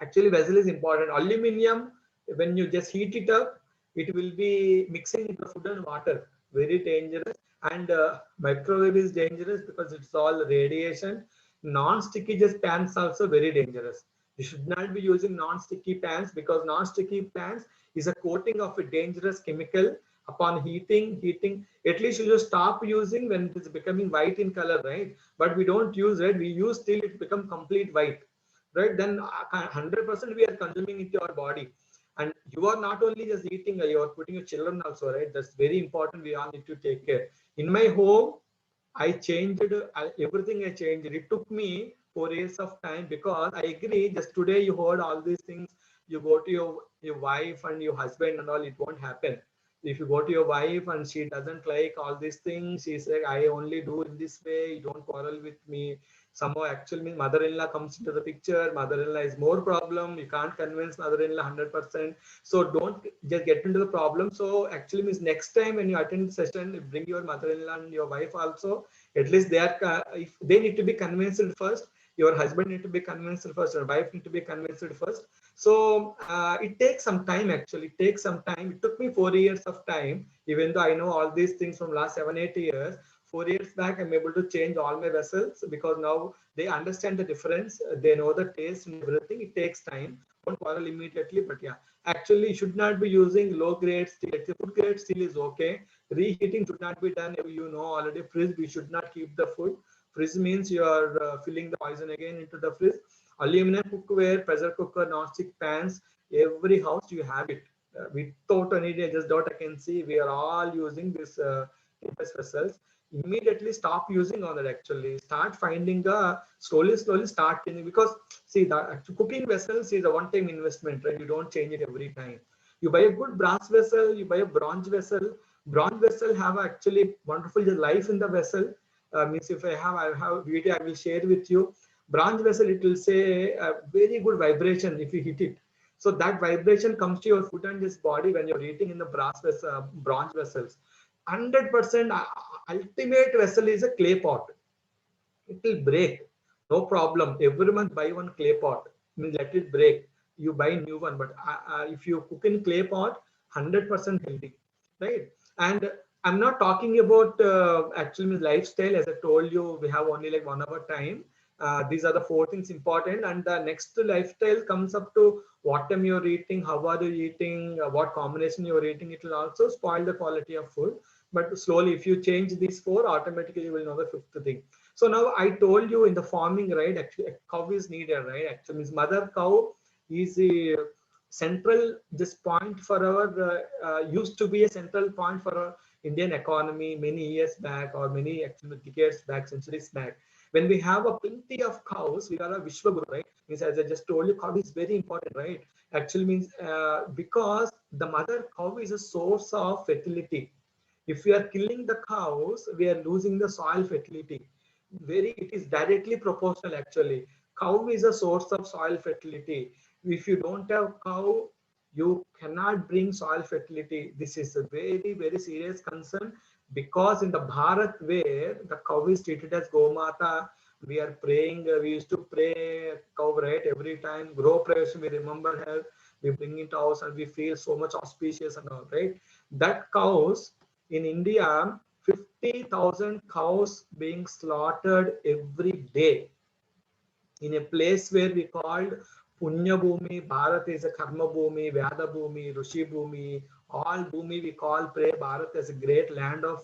actually vessel is important. Aluminium, when you just heat it up, it will be mixing into food and water, very dangerous. And microwave is dangerous because it's all radiation. Non-sticky just pans also very dangerous. You should not be using non-sticky pans, because non-sticky pans is a coating of a dangerous chemical. Upon heating, at least you just stop using when it is becoming white in color, right? But we don't use it, we use till it become complete white, right? Then 100% we are consuming into our body. And you are not only just eating, you are putting your children also, right? That's very important, we all need to take care. In my home, I changed everything. I changed. It took me 4 years of time, because I agree. Just today you heard all these things. You go to your wife and your husband and all, it won't happen. If you go to your wife and she doesn't like all these things, she's like, I only do in this way. You don't quarrel with me. Somehow, actually, mother-in-law comes into the picture. Mother-in-law is more problem. You can't convince mother-in-law 100%. So don't just get into the problem. So actually means next time when you attend the session, bring your mother-in-law and your wife also. At least they are, if they need to be convinced first, your husband need to be convinced first, your wife need to be convinced first. So it takes some time. Actually, it takes some time. It took me 4 years of time, even though I know all these things from last 7-8 years. 4 years back, I'm able to change all my vessels, because now they understand the difference. They know the taste and everything. It takes time. Don't quarrel immediately, but yeah, actually, you should not be using low grade steel. Food grade steel is okay. Reheating should not be done. You know already. Fridge, we should not keep the food. Fridge means you are filling the poison again into the fridge. Aluminum cookware, pressure cooker, non-stick pans, every house you have it. Without any just doubt, I can see we are all using this vessels. Immediately stop using on that. Actually, start finding a slowly start changing, because see, the cooking vessels is a one-time investment, right? You don't change it every time. You buy a good brass vessel, you buy a bronze vessel. Bronze vessel have actually wonderful life in the vessel. Means if I have video, I will share with you. Bronze vessel, it will say a very good vibration if you hit it. So that vibration comes to your foot and this body when you're eating in the bronze vessels. 100% ultimate vessel is a clay pot. It will break, no problem. Every month buy one clay pot. Means let it break. You buy new one, but if you cook in clay pot, 100% healthy, right? And I'm not talking about actually means lifestyle. As I told you, we have only like 1 hour time. These are the four things important, and the next lifestyle comes up to what time you're eating, how are you eating, what combination you're eating. It will also spoil the quality of food. But slowly, if you change these four, automatically you will know the fifth thing. So now I told you in the farming, right? Actually, a cow is needed, right? Actually, means mother cow is a central this point for our used to be a central point for our Indian economy many years back, or many actually decades back, centuries back. When we have a plenty of cows, we are a Vishwaguru, right? Means as I just told you, cow is very important, right? Actually means because the mother cow is a source of fertility. If we are killing the cows, we are losing the soil fertility. It is directly proportional actually. Cow is a source of soil fertility. If you don't have cow, you cannot bring soil fertility. This is a very serious concern, because in the Bharat, where the cow is treated as Gomata, we are praying, we used to pray cow, right? Every time grow prayer, we remember her, we bring it out and we feel so much auspicious and all, right? That cows in India, 50,000 cows being slaughtered every day in a place where we called Punya Bhumi. Bharat is a Karma Bhumi, Vyada Bhumi, Rushi Bhumi, all Bhumi we call pray Bharat as a great land of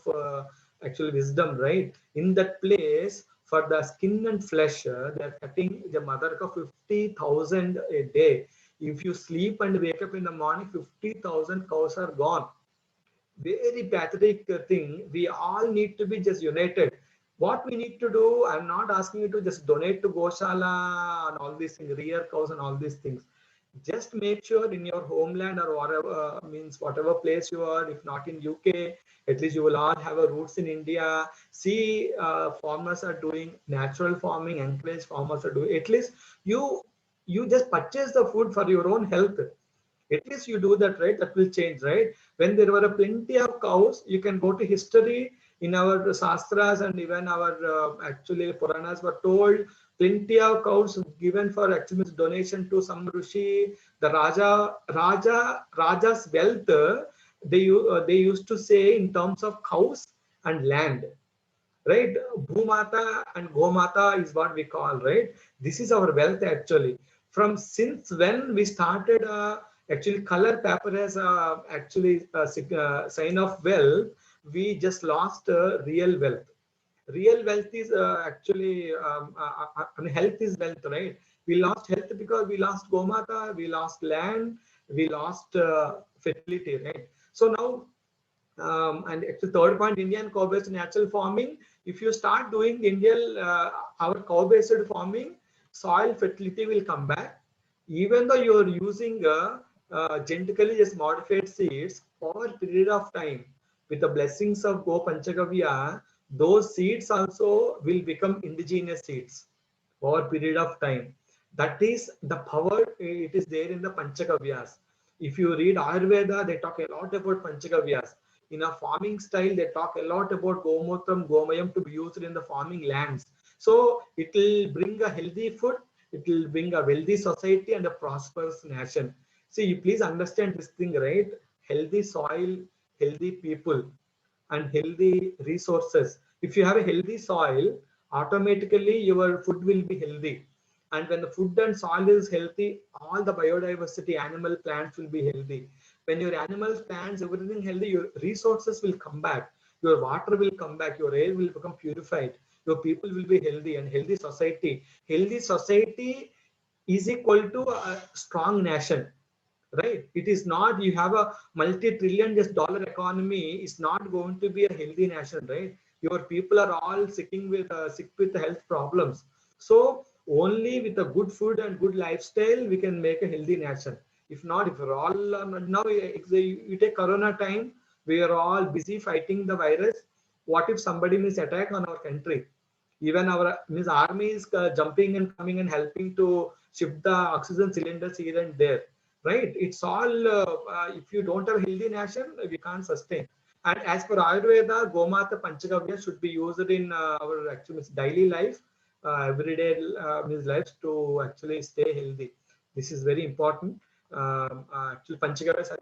actual wisdom, right? In that place, for the skin and flesh, they are cutting the mother of 50,000 a day. If you sleep and wake up in the morning, 50,000 cows are gone. Very pathetic thing. We all need to be just united. What we need to do, I'm not asking you to just donate to Goshala and all these things, rear cows and all these things. Just make sure in your homeland or whatever, means whatever place you are, if not in UK, at least you will all have a roots in India. See, farmers are doing natural farming, encourage farmers are doing. At least you just purchase the food for your own health. At least you do that, right? That will change, right? When there were a plenty of cows, you can go to history in our Shastras, and even our actually Puranas were told plenty of cows given for actually donation to some Rishi. The Raja's wealth, they used to say in terms of cows and land, right? Bhumata and Gomata is what we call, right? This is our wealth actually. From since when we started actually color paper as actually a sign of wealth, we just lost real wealth. Real wealth is actually I mean, health is wealth, right? We lost health because we lost Gomata, we lost land, we lost fertility, right? So now and it's the third point, Indian cow-based natural farming. If you start doing Indian, our cow-based farming, soil fertility will come back. Even though you are using genetically just modified seeds over a period of time, with the blessings of Go Panchagavya, those seeds also will become indigenous seeds over a period of time. That is the power, it is there in the Panchagavyas. If you read Ayurveda, they talk a lot about Panchagavyas. In a farming style, they talk a lot about Gomutram, Gomayam to be used in the farming lands. So it will bring a healthy food, it will bring a wealthy society and a prosperous nation. See, you please understand this thing, right? Healthy soil, healthy people, and healthy resources. If you have a healthy soil, automatically your food will be healthy. And when the food and soil is healthy, all the biodiversity, animal, plants will be healthy. When your animals, plants, everything healthy, your resources will come back. Your water will come back. Your air will become purified. Your people will be healthy, and healthy society. Healthy society is equal to a strong nation, right? It is not, you have a multi-trillion just dollar economy, is not going to be a healthy nation, right? Your people are all sick with health problems. So only with a good food and good lifestyle we can make a healthy nation. If not, if we're all now you take corona time, we are all busy fighting the virus. What if somebody means attack on our country? Even our means army is jumping and coming and helping to shift the oxygen cylinders here and there. right? It's all, if you don't have a healthy nation, we can't sustain. And as per Ayurveda, Gomata Panchagavya should be used in our actually daily life, everyday means lives to actually stay healthy. This is very important. Actually, Panchagavya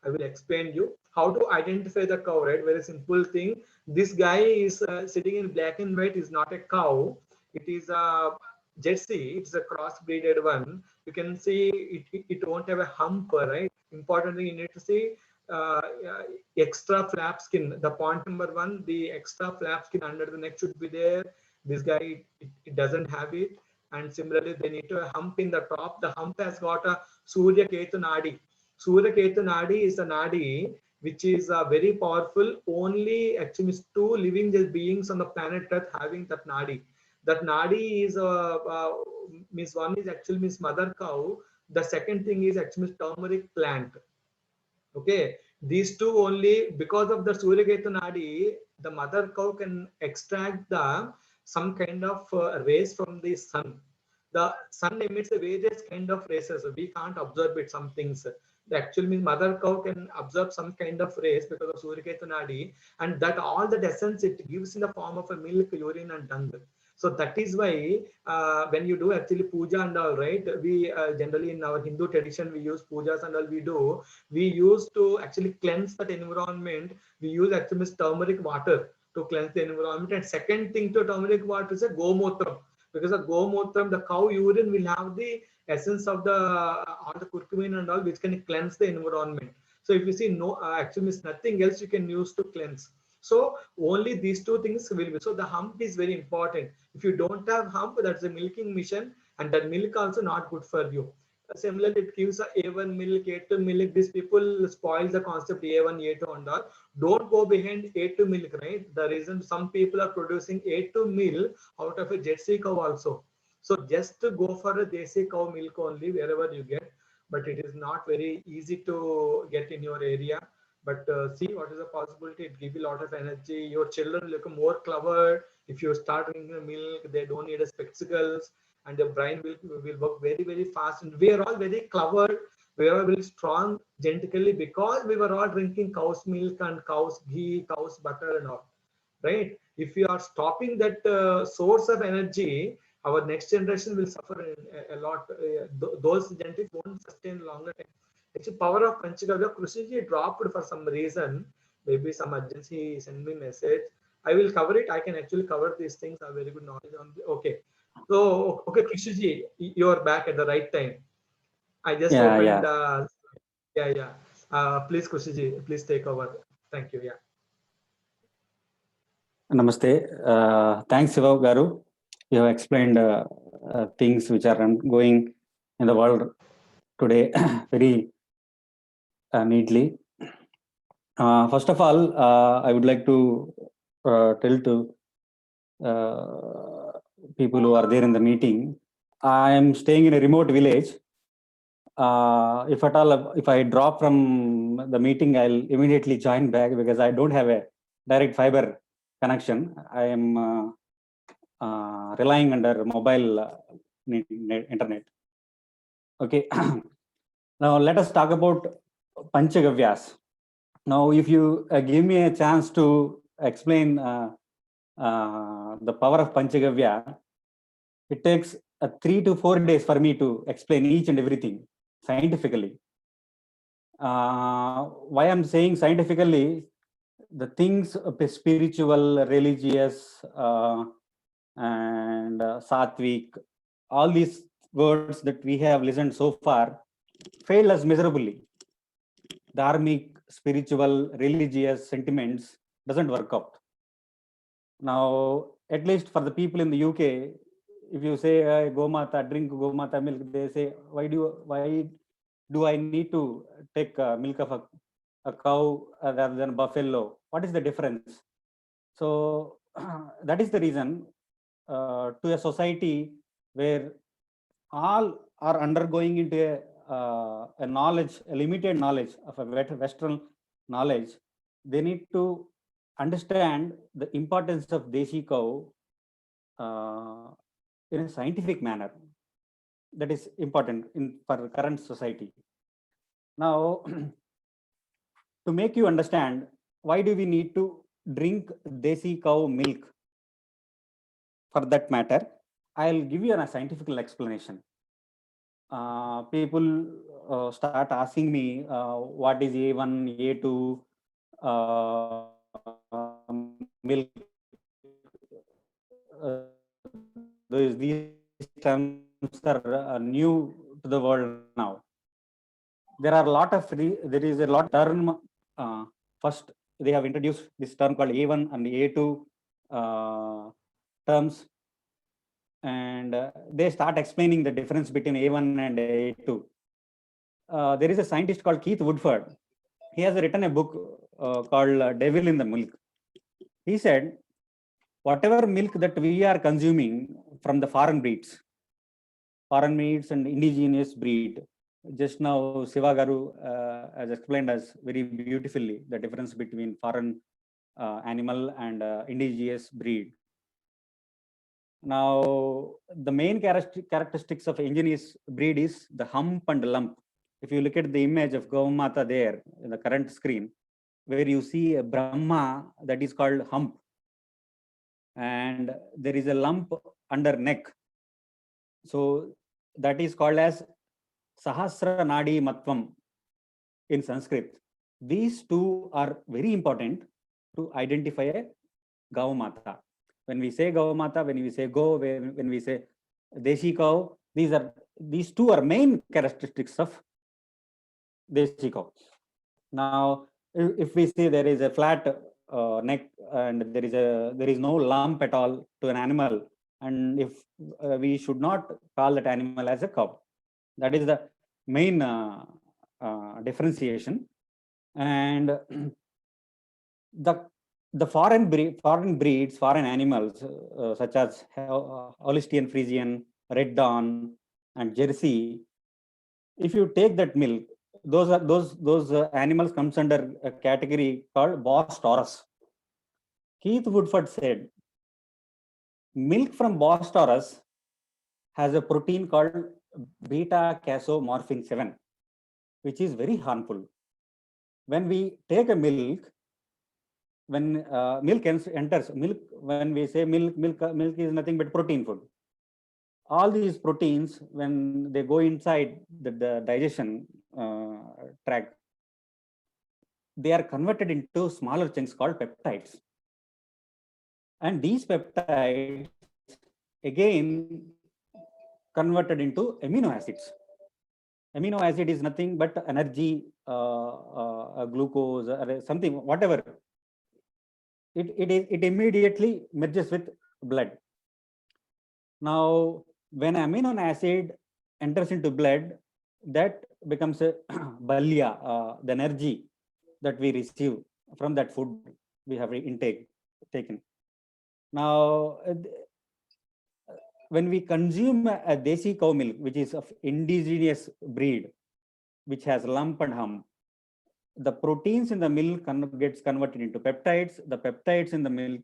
I will explain you how to identify the cow, right? Very simple thing. This guy is sitting in black and white is not a cow. It is a jersey. It's a crossbreeded one. You can see it won't have a hump, right? Important thing you need to see uh, uh, extra flap skin. The point number one, the extra flap skin under the neck should be there. This guy, it doesn't have it. And similarly, they need to have a hump in the top. The hump has got a Surya Ketu Nadi. Surya Ketu Nadi is a Nadi which is very powerful. Only actually means two living beings on the planet Earth having that Nadi. That Nadi is means one is actually means mother cow. The second thing is actually means turmeric plant. Okay, these two only because of the Surya Ketu Nadi, the mother cow can extract the some kind of rays from the sun. The sun emits a various kind of rays. So we can't absorb it. Some things. The actual means mother cow can absorb some kind of rays because of Surya Ketu Nadi, and that all the essence it gives in the form of a milk, urine, and dung. So that is why when you do actually puja and all, right? We generally in our Hindu tradition we use pujas and all. We use to actually cleanse that environment. We use actually turmeric water to cleanse the environment. And second thing to turmeric water is a gomotram, because the gomotram, the cow urine will have the essence of the all the curcumin and all, which can cleanse the environment. So if you see no, actually means nothing else you can use to cleanse. So only these two things will be. So the hump is very important. If you don't have hump, that's a milking mission, and that milk also not good for you. Similarly, it gives a A1 milk, A2 milk. These people spoil the concept A1, A2 and all. Don't go behind A2 milk, right? The reason some people are producing A2 milk out of a Jersey cow also. So just to go for a Desi cow milk only wherever you get, but it is not very easy to get in your area. But see what is the possibility. It gives you a lot of energy. Your children look more clever. If you start drinking milk, they don't need a spectacles, and the brain will work very, very fast. And we are all very clever. We are very strong genetically because we were all drinking cow's milk and cow's ghee, cow's butter and all, right? If we are stopping that source of energy, our next generation will suffer a lot. Those genetics won't sustain longer time. Actually, power of Panchagavya, Krushi dropped for some reason. Maybe some urgency send me message. I will cover it. I can actually cover these things. I have very good knowledge on okay. So, okay, Krishnaji, you are back at the right time. I just Yeah, opened. yeah. Yeah, yeah. Please, Krishnaji, please take over. Thank you. Yeah. Namaste. Thanks, Siva Garu. You have explained things which are going in the world today very neatly. First of all, I would like to tell to people who are there in the meeting, I am staying in a remote village. If at all, if I drop from the meeting, I'll immediately join back because I don't have a direct fiber connection. I am relying under mobile internet. Okay. Now let us talk about Panchagavyas. Now, if you give me a chance to explain the power of Panchagavya, it takes 3 to 4 days for me to explain each and everything scientifically. Why I'm saying scientifically, the things spiritual, religious, and sattvic, all these words that we have listened so far failed us miserably. Dharmic, spiritual, religious sentiments doesn't work out. Now, at least for the people in the UK, if you say Gomata, drink Gomata milk, they say, why do I need to take milk of a cow rather than buffalo? What is the difference? So that is the reason to a society where all are undergoing into a knowledge, a limited knowledge of a Western knowledge, they need to understand the importance of Deshi cow in a scientific manner. That is important for current society. Now, to make you understand, why do we need to drink desi cow milk? For that matter, I'll give you a scientific explanation. People start asking me what is A1, A2, milk. These terms are new to the world now. There are a lot of there is a lot term. First, they have introduced this term called A1 and A2 terms, and they start explaining the difference between A1 and A2. There is a scientist called Keith Woodford. He has written a book called Devil in the Milk. He said, whatever milk that we are consuming from the foreign breeds and indigenous breed. Just now, Siva Garu has explained us very beautifully the difference between foreign animal and indigenous breed. Now, the main characteristics of indigenous breed is the hump and lump. If you look at the image of Gaumata there in the current screen, where you see a Brahma that is called hump, and there is a lump under neck. So that is called as Sahasra Nadi Matvam in Sanskrit. These two are very important to identify a Gaumata. When we say Gaumata, when we say go, when we say Deshi cow, these two are main characteristics of Deshi cow. Now, if we say there is a flat neck and there is no lump at all to an animal, and if we should not call that animal as a cow, that is the main differentiation. And the foreign breeds, foreign animals such as Holstein Friesian, Red Dawn, and Jersey, if you take that milk, those animals comes under a category called Bos Taurus. Keith Woodford said, milk from Bos Taurus has a protein called beta-casomorphin 7, which is very harmful. When we take a milk, when milk enters, when we say milk is nothing but protein food. All these proteins, when they go inside the digestion tract, they are converted into smaller chunks called peptides. And these peptides, again, converted into amino acids. Amino acid is nothing but energy, glucose, or something, whatever. It immediately merges with blood. Now, when amino acid enters into blood, that becomes a balya, the energy that we receive from that food we have taken. Now, when we consume a desi cow milk, which is of indigenous breed, which has lump and hump, the proteins in the milk gets converted into peptides. The peptides in the milk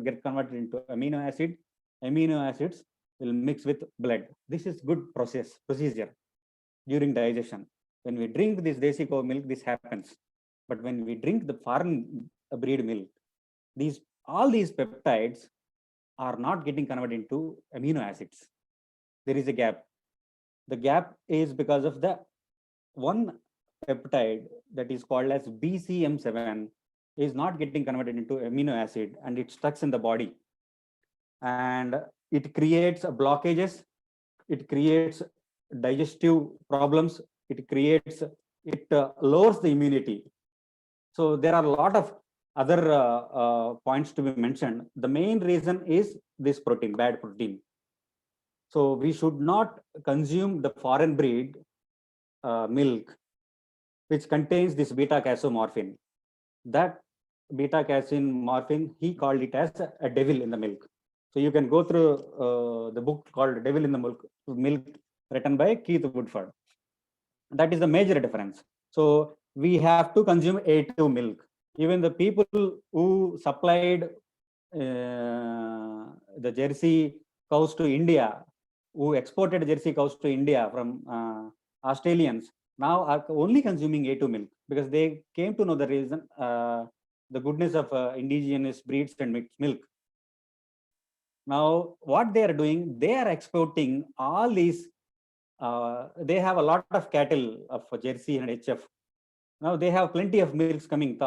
get converted into amino acid. Amino acids will mix with blood. This is good procedure during digestion. When we drink this desi cow milk, this happens. But when we drink the foreign breed milk, all these peptides are not getting converted into amino acids. There is a gap. The gap is because of the one peptide that is called as BCM7 is not getting converted into amino acid, and it stuck in the body. And it creates blockages, it creates digestive problems, it lowers the immunity. So there are a lot of other points to be mentioned. The main reason is this protein, bad protein. So we should not consume the foreign breed milk, which contains this beta-casomorphin. That beta-casomorphin, he called it as a devil in the milk. So you can go through the book called Devil in the Milk, written by Keith Woodford. That is the major difference. So we have to consume A2 milk. Even the people who supplied the Jersey cows to India, who exported Jersey cows to India from Australians now are only consuming A2 milk because they came to know the reason, the goodness of indigenous breeds and mixed milk. Now, what they are doing, they are exporting all these. They have a lot of cattle of Jersey and HF. Now they have plenty of milks coming.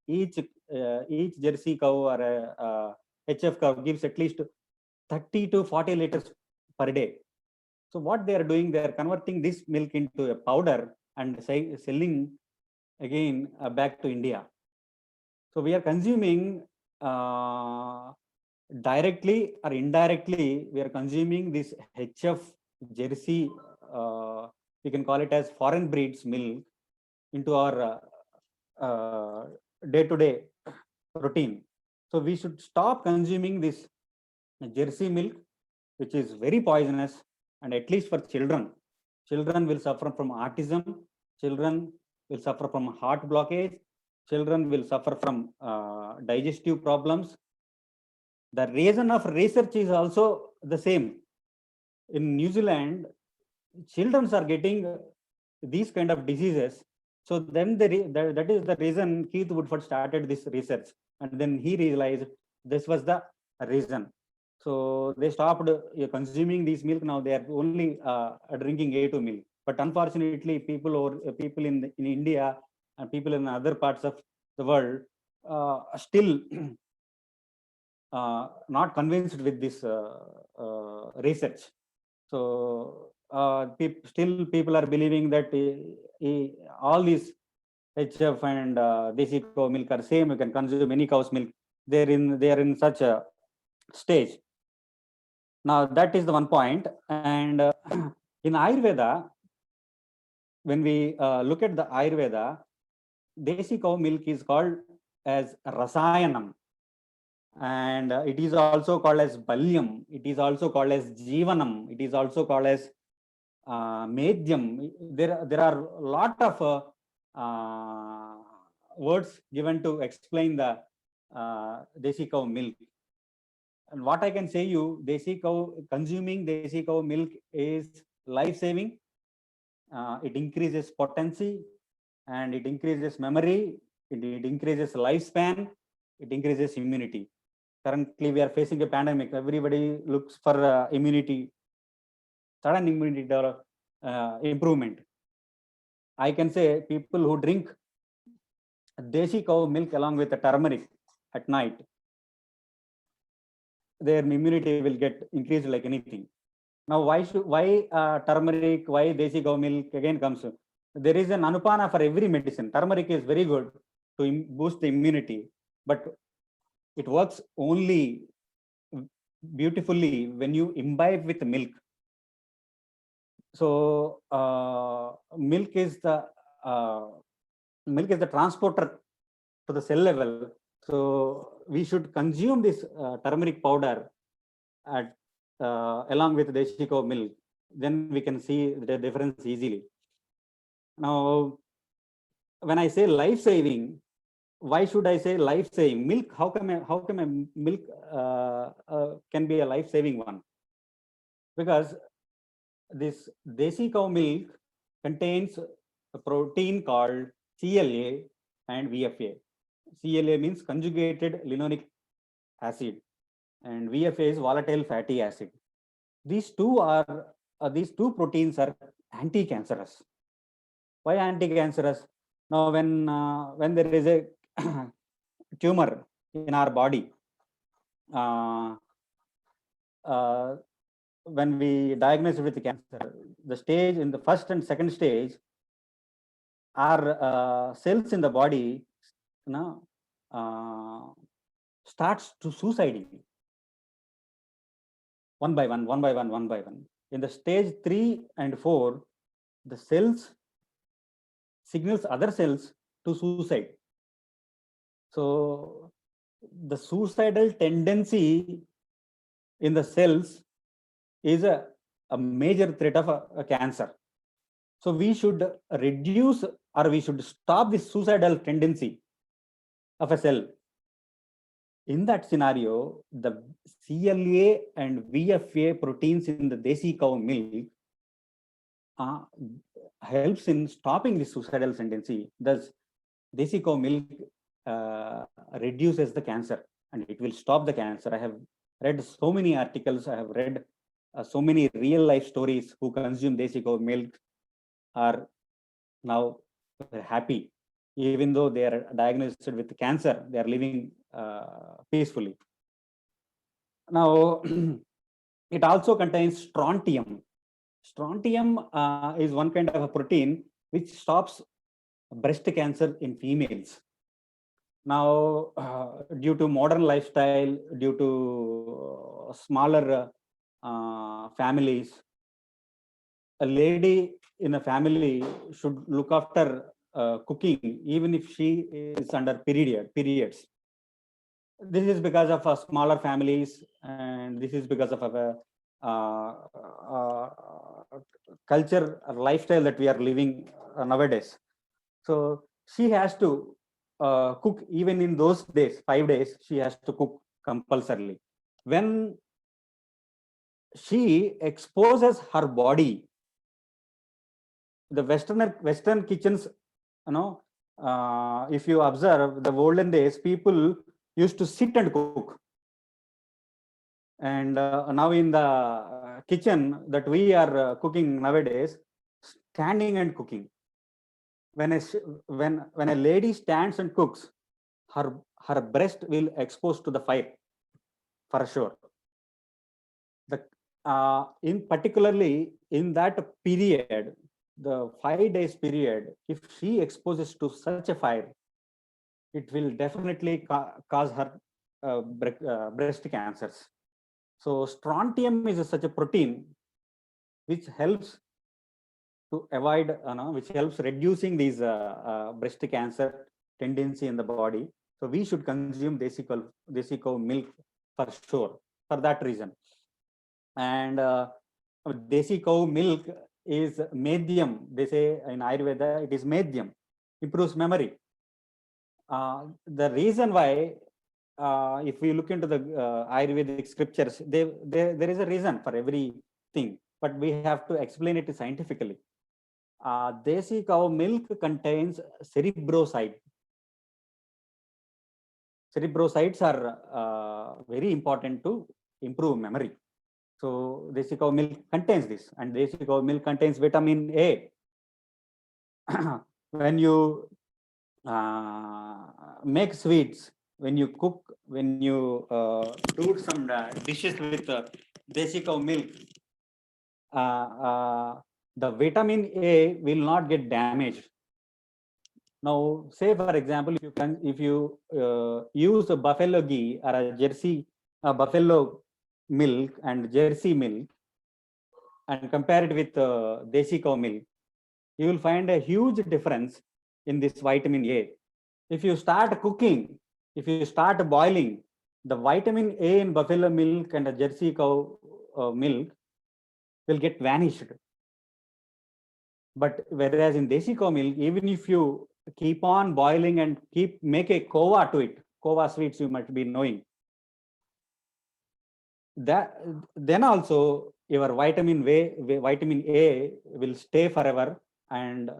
Each Jersey cow or HF cow gives at least 30 to 40 liters per day. So what they are doing, they are converting this milk into a powder and selling again back to India. So we are consuming directly or indirectly, we are consuming this HF Jersey, we can call it as foreign breeds milk into our day-to-day routine. So we should stop consuming this Jersey milk, which is very poisonous, and at least for children. Children will suffer from autism. Children will suffer from heart blockage. Children will suffer from digestive problems. The reason of research is also the same. In New Zealand, children are getting these kind of diseases. So then that is the reason Keith Woodford started this research. And then he realized this was the reason. So they stopped consuming this milk. Now they are only drinking A2 milk. But unfortunately, people in India and people in other parts of the world still not convinced with this research. So still people are believing that all these HF and desi cow milk are same. You can consume any cow's milk. They are in such a stage. Now that is the one point. And in Ayurveda, when we look at the Ayurveda, desi cow milk is called as rasayanam, and it is also called as balyam. It is also called as jivanam. It is also called as medyam. There are a lot of words given to explain the desi cow milk. And what I can say you, consuming desi cow milk is life-saving. It increases potency, and it increases memory. It increases lifespan. It increases immunity. Currently, we are facing a pandemic. Everybody looks for immunity, sudden immunity improvement. I can say people who drink desi cow milk along with the turmeric at night, their immunity will get increased like anything. Now, why turmeric? Why desi cow milk again comes? There is an anupana for every medicine. Turmeric is very good to boost the immunity, but it works only beautifully when you imbibe with milk. So milk is the transporter to the cell level. So we should consume this turmeric powder along with desi cow milk. Then we can see the difference easily. Now, when I say life-saving, why should I say life-saving? Milk, how come a milk can be a life-saving one? Because this desi cow milk contains a protein called CLA and VFA. CLA means conjugated linoleic acid, and VFA is volatile fatty acid. These two proteins are anti-cancerous. Why anti-cancerous? Now, when there is a tumor in our body, when we diagnose it with cancer, the stage in the first and second stage, our cells in the body starts to suiciding one by one. In the stage 3 and 4, the cells signals other cells to suicide. So the suicidal tendency in the cells is a major threat of a cancer. So we should reduce, or we should stop this suicidal tendency of a cell. In that scenario, the CLA and VFA proteins in the desi cow milk uh, helps in stopping the suicidal tendency. Thus, desi cow milk reduces the cancer and it will stop the cancer. I have read so many articles. I have read so many real life stories who consume desi cow milk are now happy. Even though they are diagnosed with cancer, they are living peacefully. Now, it also contains strontium. Strontium is one kind of a protein which stops breast cancer in females. Now, due to modern lifestyle, due to smaller families, a lady in a family should look after cooking, even if she is under periods. This is because of smaller families, and this is because of a uh, uh, culture or lifestyle that we are living nowadays. So she has to cook even in those days, 5 days, she has to cook compulsorily. When she exposes her body, the Western kitchens, if you observe the olden days, people used to sit and cook. And now in the kitchen that we are cooking nowadays, standing and cooking. When a lady stands and cooks, her breast will expose to the fire for sure. In particularly in that period, the 5 days period, if she exposes to such a fire, it will definitely cause her breast cancers. So strontium is such a protein which helps to avoid, which helps reducing these breast cancer tendency in the body. So we should consume desi cow milk for sure for that reason. And desi cow milk is medium. They say in Ayurveda it is medium, improves memory. The reason why, if we look into the Ayurvedic scriptures, there is a reason for everything, but we have to explain it scientifically. Desi cow milk contains cerebroside. Cerebrosides are very important to improve memory. So desi cow milk contains this, and desi cow milk contains vitamin A. When you make sweets, when you cook, when you do some dishes with desi cow milk, the vitamin A will not get damaged. Now, say for example, if you use a buffalo ghee or a Jersey buffalo milk and Jersey milk and compare it with desi cow milk, you will find a huge difference in this vitamin A. If you start cooking, if you start boiling, the vitamin A in buffalo milk and a Jersey cow milk will get vanished. But whereas in desi cow milk, even if you keep on boiling and make a kova to it, kova sweets you might be knowing, that then also your vitamin A will stay forever. And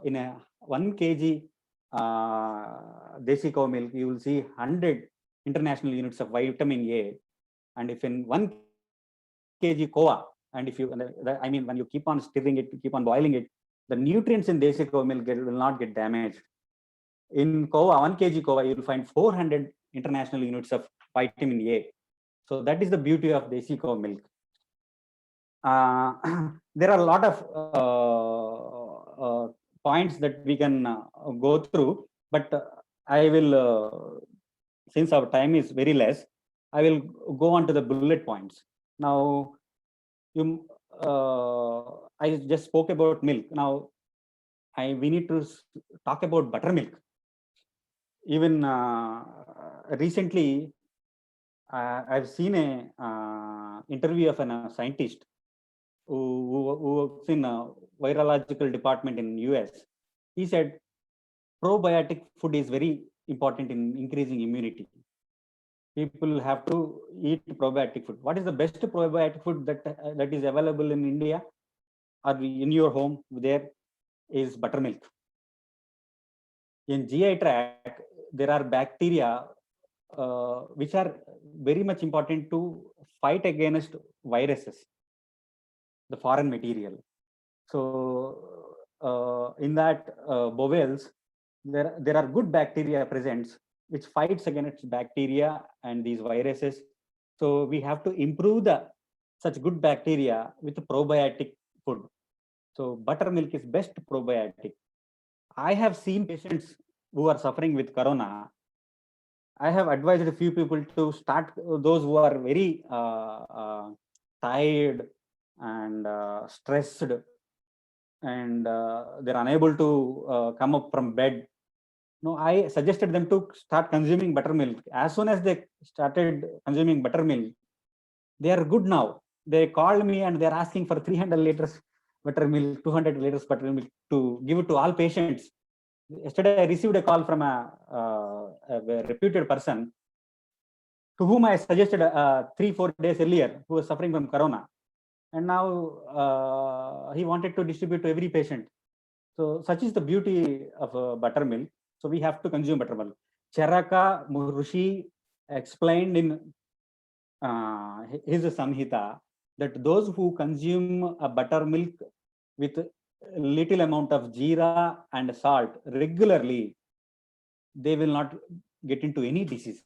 in a 1 kg desi cow milk, you will see 100 international units of vitamin A. And if in 1 kg kova, and if you, I mean, when you keep on stirring it, keep on boiling it, the nutrients in desi cow milk will not get damaged. In kova, 1 kg kova, you will find 400 international units of vitamin A. So that is the beauty of desi cow milk. There are a lot of points that we can go through, but I will, since our time is very less, I will go on to the bullet points. Now, I just spoke about milk. Now, we need to talk about buttermilk. Even recently, I've seen a interview of a scientist who works in a virological department in US. He said probiotic food is very important in increasing immunity. people have to eat probiotic food. What is the best probiotic food that is available in India or in your home? There is buttermilk. In GI tract, there are bacteria which are very much important to fight against viruses, the foreign material. So in that bowels, there are good bacteria present which fights against bacteria and these viruses. So we have to improve the such good bacteria with probiotic food. So buttermilk is best probiotic. I have seen patients who are suffering with corona. I have advised a few people to start, those who are very tired and stressed, and they're unable to come up from bed. No, I suggested them to start consuming buttermilk. As soon as they started consuming buttermilk, they are good now. They called me and they're asking for 300 liters buttermilk, 200 liters buttermilk to give it to all patients. Yesterday, I received a call from a reputed person to whom I suggested 3-4 days earlier, who was suffering from corona. And now he wanted to distribute to every patient. So such is the beauty of buttermilk. So we have to consume buttermilk. Charaka Krushi explained in his Samhita that those who consume a buttermilk with little amount of jeera and salt regularly, they will not get into any disease.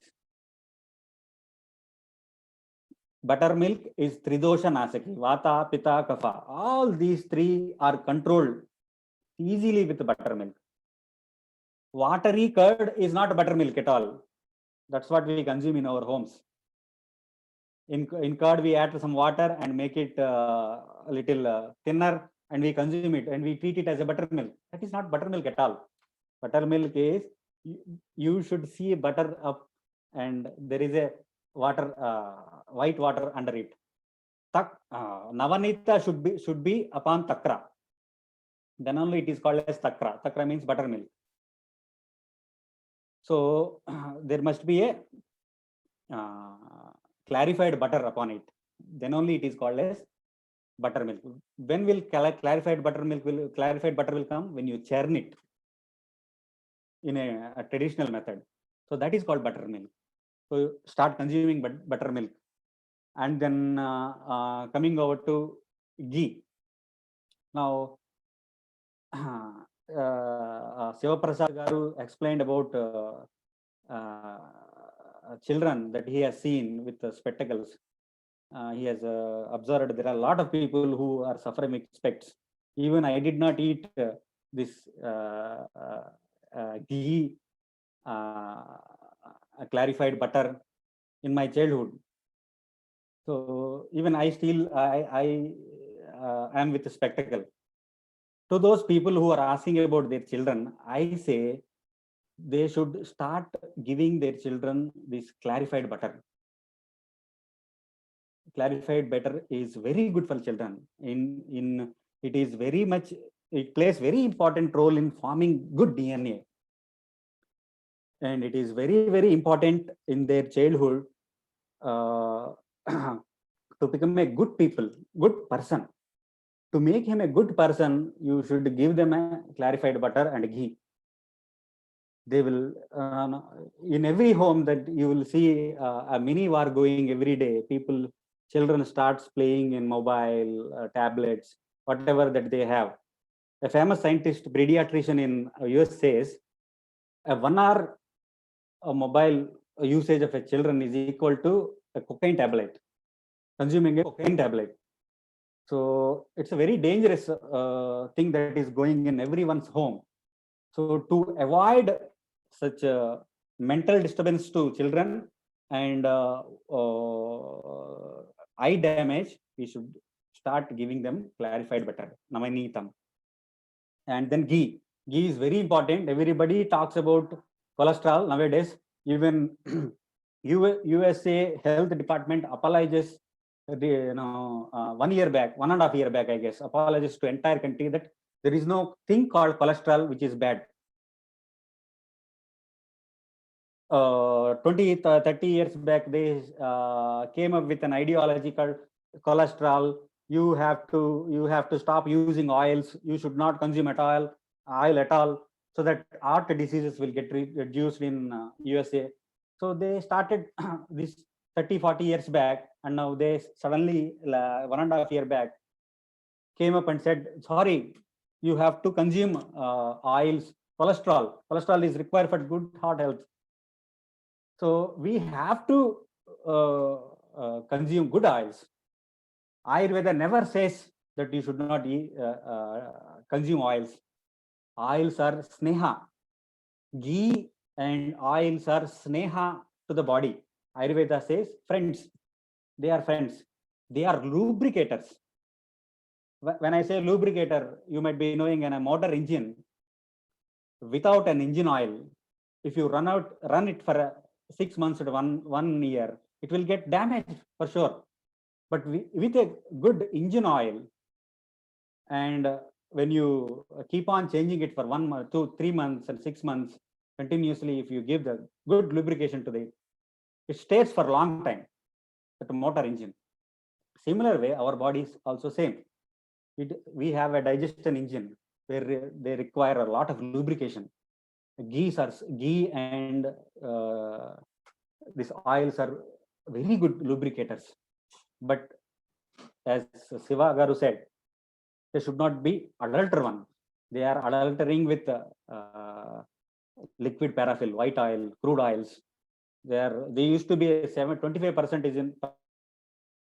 Buttermilk is Tridosha Nasaki, Vata, Pitta, Kapha. All these three are controlled easily with buttermilk. Watery curd is not buttermilk at all. That's what we consume in our homes. In curd, we add some water and make it a little thinner, and we consume it and we treat it as a buttermilk. That is not buttermilk at all. Buttermilk is, you should see butter up and there is a water, white water under it. Navanita should be upon takra. Then only it is called as takra. Takra means buttermilk. So there must be a clarified butter upon it. Then only it is called as buttermilk. When will clarified butter will come? When you churn it in a traditional method. So that is called buttermilk. So start consuming buttermilk. And then coming over to ghee. Now, Siva Prasad garu explained about children that he has seen with spectacles. He has observed there are a lot of people who are suffering with specs. Even I did not eat this ghee, clarified butter in my childhood. So even I still I am with a spectacle. To those people who are asking about their children, I say they should start giving their children this clarified butter. Clarified butter is very good for children. It is very much, it plays very important role in forming good DNA. And it is very, very important in their childhood to become a good people, good person. To make him a good person, you should give them a clarified butter and ghee. They will, in every home that you will see a mini war going every day. Children starts playing in mobile, tablets, whatever that they have. A famous scientist, pediatrician in US says, a 1 hour mobile usage of a children is equal to a cocaine tablet, consuming a cocaine tablet. So it's a very dangerous thing that is going in everyone's home. So to avoid such mental disturbance to children and eye damage, we should start giving them clarified butter, namanitam. And then ghee. Ghee is very important. Everybody talks about cholesterol nowadays. Even USA Health Department apologizes 1 year back, 1.5 year back, I guess, apologizes to entire country that there is no thing called cholesterol which is bad. 20, 30 years back, they came up with an ideology called cholesterol. You have to stop using oils. You should not consume oil at all, so that heart diseases will get reduced in USA. So they started this 30, 40 years back, and now they suddenly 1.5 year back came up and said, sorry, you have to consume oils, cholesterol. Cholesterol is required for good heart health. So we have to consume good oils. Ayurveda never says that you should not consume oils. Oils are sneha. Ghee and oils are sneha to the body. Ayurveda says friends. They are friends. They are lubricators. When I say lubricator, you might be knowing in a motor engine, without an engine oil, if you run it for 6 months to one year, it will get damaged for sure. But with a good engine oil, and when you keep on changing it for 1 month, 2, 3 months, and 6 months continuously, if you give the good lubrication to it stays for a long time. That motor engine. Similar way, our body is also same. We have a digestion engine where they require a lot of lubrication. Ghee and these oils are very good lubricators. But as Siva Garu said, they should not be adulter one. They are adultering with liquid paraffin, white oil, crude oils. They used to be a 25% in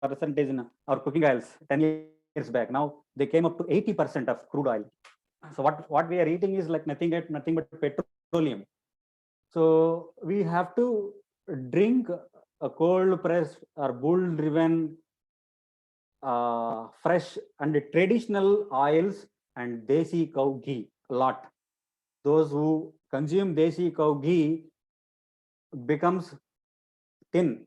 our cooking oils 10 years back. Now they came up to 80% of crude oil. So what we are eating is like nothing but petroleum. So we have to drink a cold pressed or bull driven fresh and traditional oils and desi cow ghee a lot. Those who consume desi cow ghee becomes thin.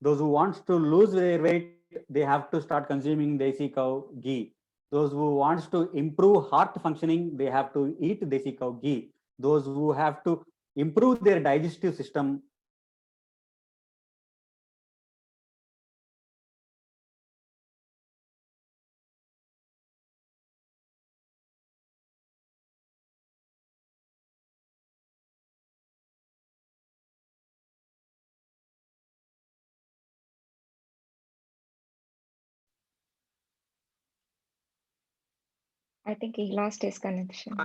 Those who wants to lose their weight, they have to start consuming desi cow ghee. Those who wants to improve heart functioning, they have to eat desi cow ghee. Those who have to improve their digestive system, I think he lost his connection.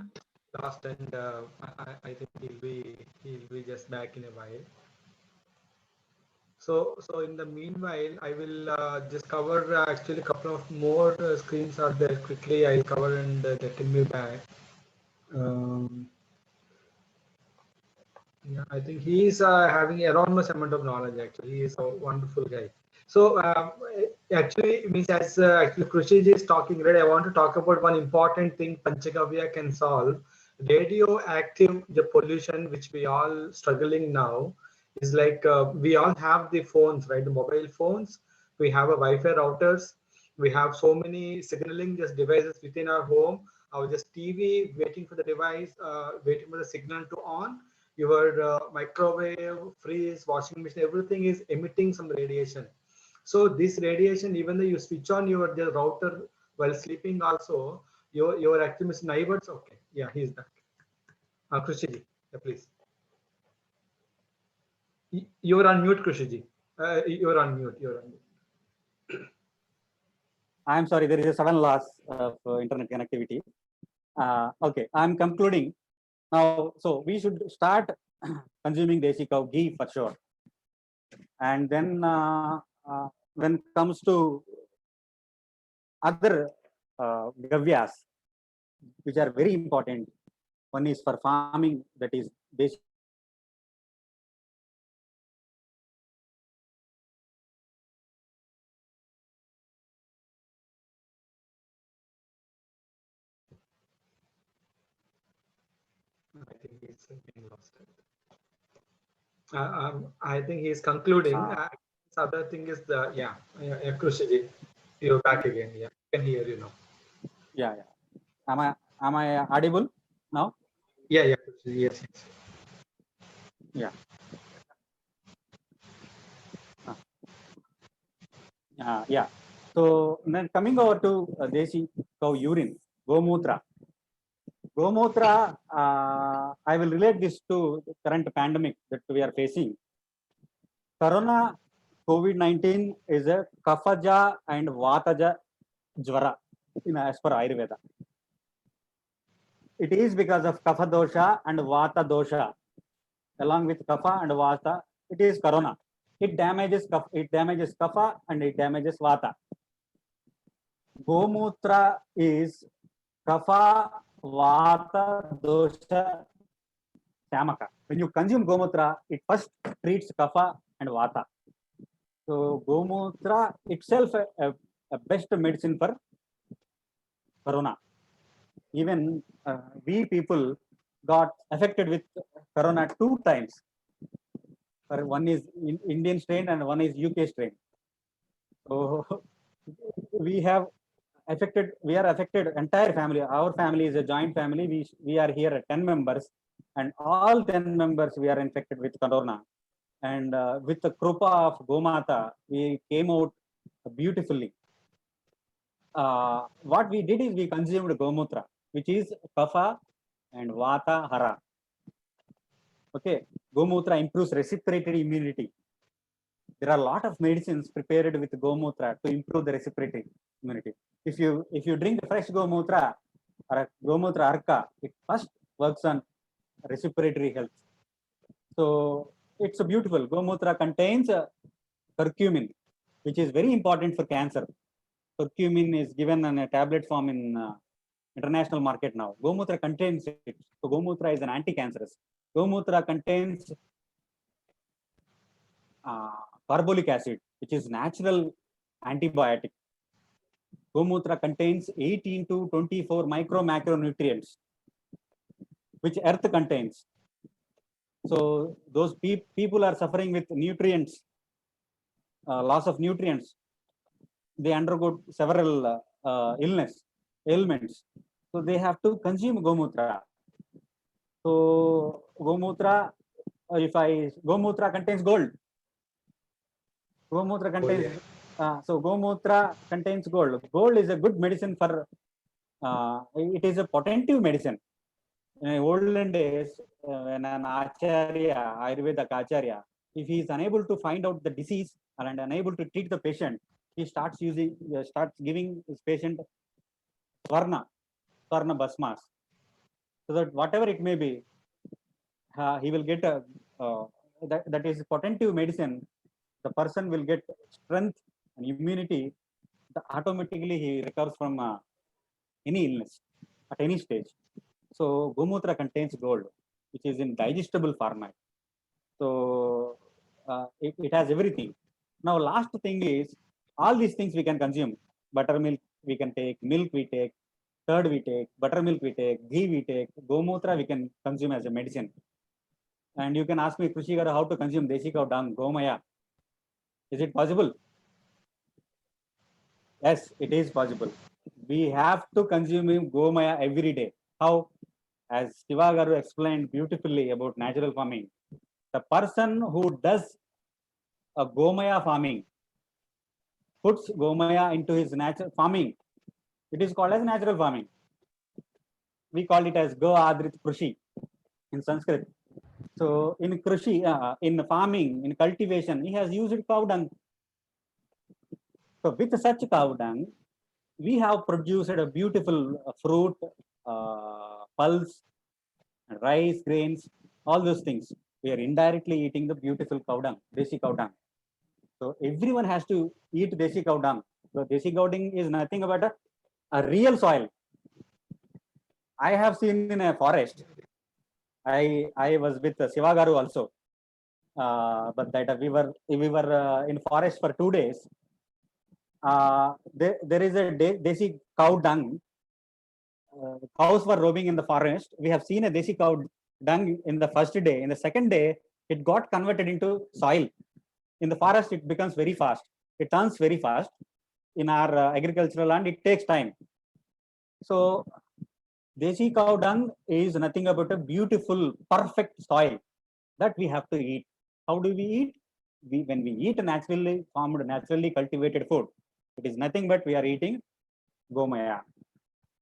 Lost, and I think he'll be just back in a while. So in the meanwhile, I will just cover actually a couple of more screens are there quickly. I'll cover and let him be back. Yeah, I think he is having enormous amount of knowledge. Actually, he is a wonderful guy. So actually, means as actually Krushi is talking, right? I want to talk about one important thing Panchagavya can solve. Radioactive the pollution which we all struggling now is like we all have the phones, right? The mobile phones. We have a Wi-Fi routers. We have so many signaling just devices within our home. Our just TV waiting for the device, waiting for the signal to on. Your microwave, freeze, washing machine, everything is emitting some radiation. So this radiation, even though you switch on your the router while sleeping, also your actually Mr. Neighbors. Okay, yeah, he's back. Krushiji, yeah, please. You're on mute, Krushiji. You're on mute. You're on mute. I'm sorry, there is a sudden loss of internet connectivity. Okay, I'm concluding now. So we should start consuming desi cow ghee for sure. And then when it comes to other gavyas, which are very important, one is for farming, that is desi. I think he's being lost. I think he's concluding. This other thing is the Krushiji, you're back again. Yeah, I can hear you now. Yeah. Am I audible now? Yeah, Krushiji, yes. Yeah. Yeah. So then coming over to Desi cow urine, Gomutra. Gomutra, I will relate this to the current pandemic that we are facing. Corona, COVID-19 is a Kaphaja and Vataja Jvara as per Ayurveda. It is because of Kapha dosha and Vata dosha. Along with Kapha and Vata, it is Corona. It damages Kapha and it damages Vata. Gomutra is Kapha Vata dosha Samaka. When you consume Gomutra, it first treats Kapha and Vata. So Gomutra itself a best medicine for Corona. Even we people got affected with Corona 2 times. One is Indian strain and one is UK strain. So we are affected entire family. Our family is a joint family. We are here at 10 members, and all 10 members we are infected with Corona. And with the Krupa of Gomata, we came out beautifully. What we did is we consumed Gomutra, which is Kapha and Vata Hara. Okay, Gomutra improves respiratory immunity. There are a lot of medicines prepared with Gomutra to improve the respiratory immunity. If you drink fresh Gomutra or a Gomutra Arka, it first works on respiratory health. So it's a beautiful. Gomutra contains curcumin, which is very important for cancer. Curcumin is given in a tablet form in international market now. Gomutra contains it. So Gomutra is an anti-cancerous. Gomutra contains carbolic acid, which is natural antibiotic. Gomutra contains 18 to 24 macronutrients, which earth contains. So those people are suffering with nutrients, loss of nutrients. They undergo several ailments. So they have to consume Gomutra. So Gomutra, Gomutra contains gold. Gomutra contains, so Gomutra contains gold. Gold is a good medicine for, it is a potential medicine. In olden days, when an Acharya, Ayurveda Acharya, if he is unable to find out the disease and unable to treat the patient, he starts giving his patient Swarna Basmas. So that whatever it may be, he will get that is potential medicine. The person will get strength and immunity. Automatically he recovers from any illness at any stage. So Gomutra contains gold, which is in digestible format. So it has everything. Now last thing is, all these things we can consume. Buttermilk we can take, milk we take, curd we take, buttermilk we take, ghee we take, Gomutra we can consume as a medicine. And you can ask me, Krushi garu, how to consume Desi cow dung, Gomaya. Is it possible? Yes, it is possible. We have to consume Gomaya every day. How? As Siva garu explained beautifully about natural farming, the person who does a Gomaya farming puts Gomaya into his natural farming. It is called as natural farming. We call it as Go Adrit Krushi in Sanskrit. So in Krushi, in farming, in cultivation, he has used cow dung. So with such cow dung, we have produced a beautiful fruit, pulse, rice, grains, all those things. We are indirectly eating the beautiful cow dung, Desi cow dung. So everyone has to eat Desi cow dung. So Desi cow dung is nothing but a real soil. I have seen in a forest. I was with Siva garu also, but that we were in forest for 2 days. There is a Desi cow dung. Cows were roaming in the forest. We have seen a Desi cow dung in the first day. In the second day, it got converted into soil. In the forest, it becomes very fast. It turns very fast. In our agricultural land, it takes time. So Desi cow dung is nothing but a beautiful, perfect soil that we have to eat. How do we eat? when we eat naturally farmed, naturally cultivated food, it is nothing but we are eating gomaya.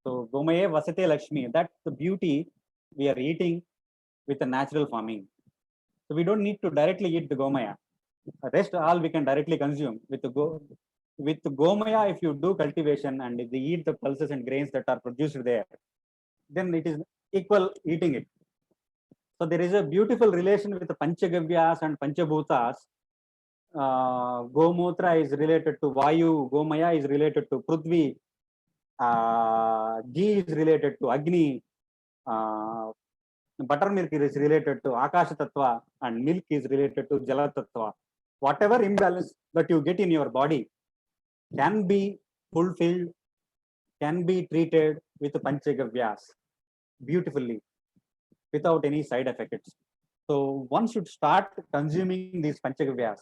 So gomaye vasate lakshmi, that's the beauty. We are eating with a natural farming. So we don't need to directly eat the gomaya. Rest all we can directly consume with with gomaya. If you do cultivation and if they eat the pulses and grains that are produced there, then it is equal eating it. So there is a beautiful relation with the Panchagavyas and Panchabhutas. Gomutra is related to Vayu, Gomaya is related to Prithvi, Ghee is related to Agni, uh, Buttermilk is related to Akasha Tattva, and milk is related to Jala Tattva. Whatever imbalance that you get in your body can be fulfilled, can be treated with Panchagavyas beautifully without any side effects. So one should start consuming these Panchagavyas.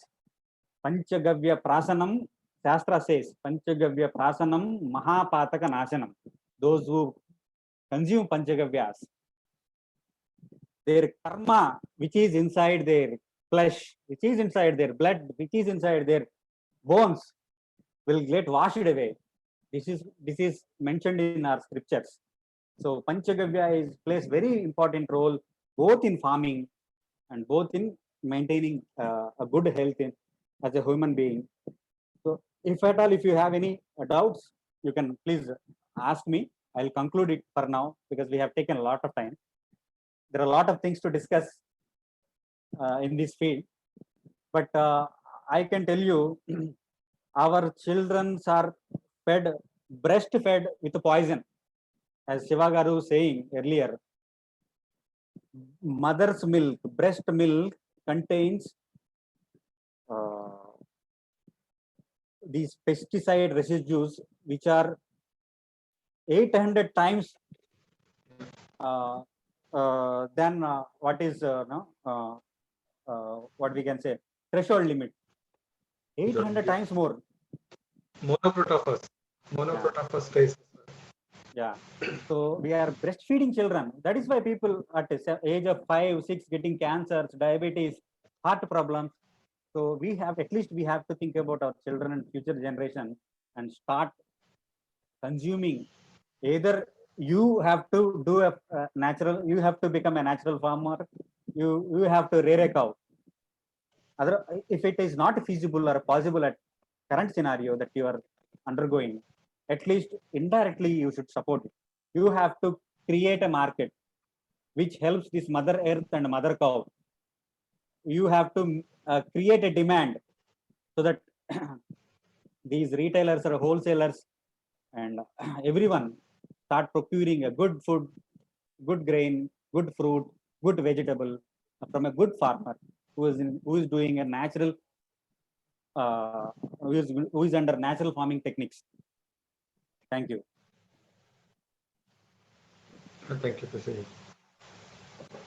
Panchagavya prasanam, Shastra says, Panchagavya prasanam mahapataka nasanam. Those who consume Panchagavyas, their karma, which is inside their flesh, which is inside their blood, which is inside their bones, will get washed away. This is mentioned in our scriptures. So Panchagavya plays very important role both in farming and both in maintaining a good health as a human being. So if at all, if you have any doubts, you can please ask me. I'll conclude it for now because we have taken a lot of time. There are a lot of things to discuss in this field, but I can tell you, our children are breastfed with poison. As Siva garu saying earlier, mother's milk, breast milk contains these pesticide residues, which are 800 times than what is what we can say threshold limit. 800 times more. Monoprotophos traces. Yeah. So we are breastfeeding children. That is why people at the age of 5, 6 getting cancers, diabetes, heart problems. So we have, at least we have to think about our children and future generation and start consuming. Either you have to do a natural, you have to become a natural farmer, you have to rear a cow. Other, if it is not feasible or possible at current scenario that you are undergoing, at least indirectly you should support it. You have to create a market which helps this mother earth and mother cow. You have to create a demand so that these retailers or wholesalers and everyone start procuring a good food, good grain, good fruit, good vegetable from a good farmer who is doing a natural, who is under natural farming techniques. Thank you. Thank you, Krushi.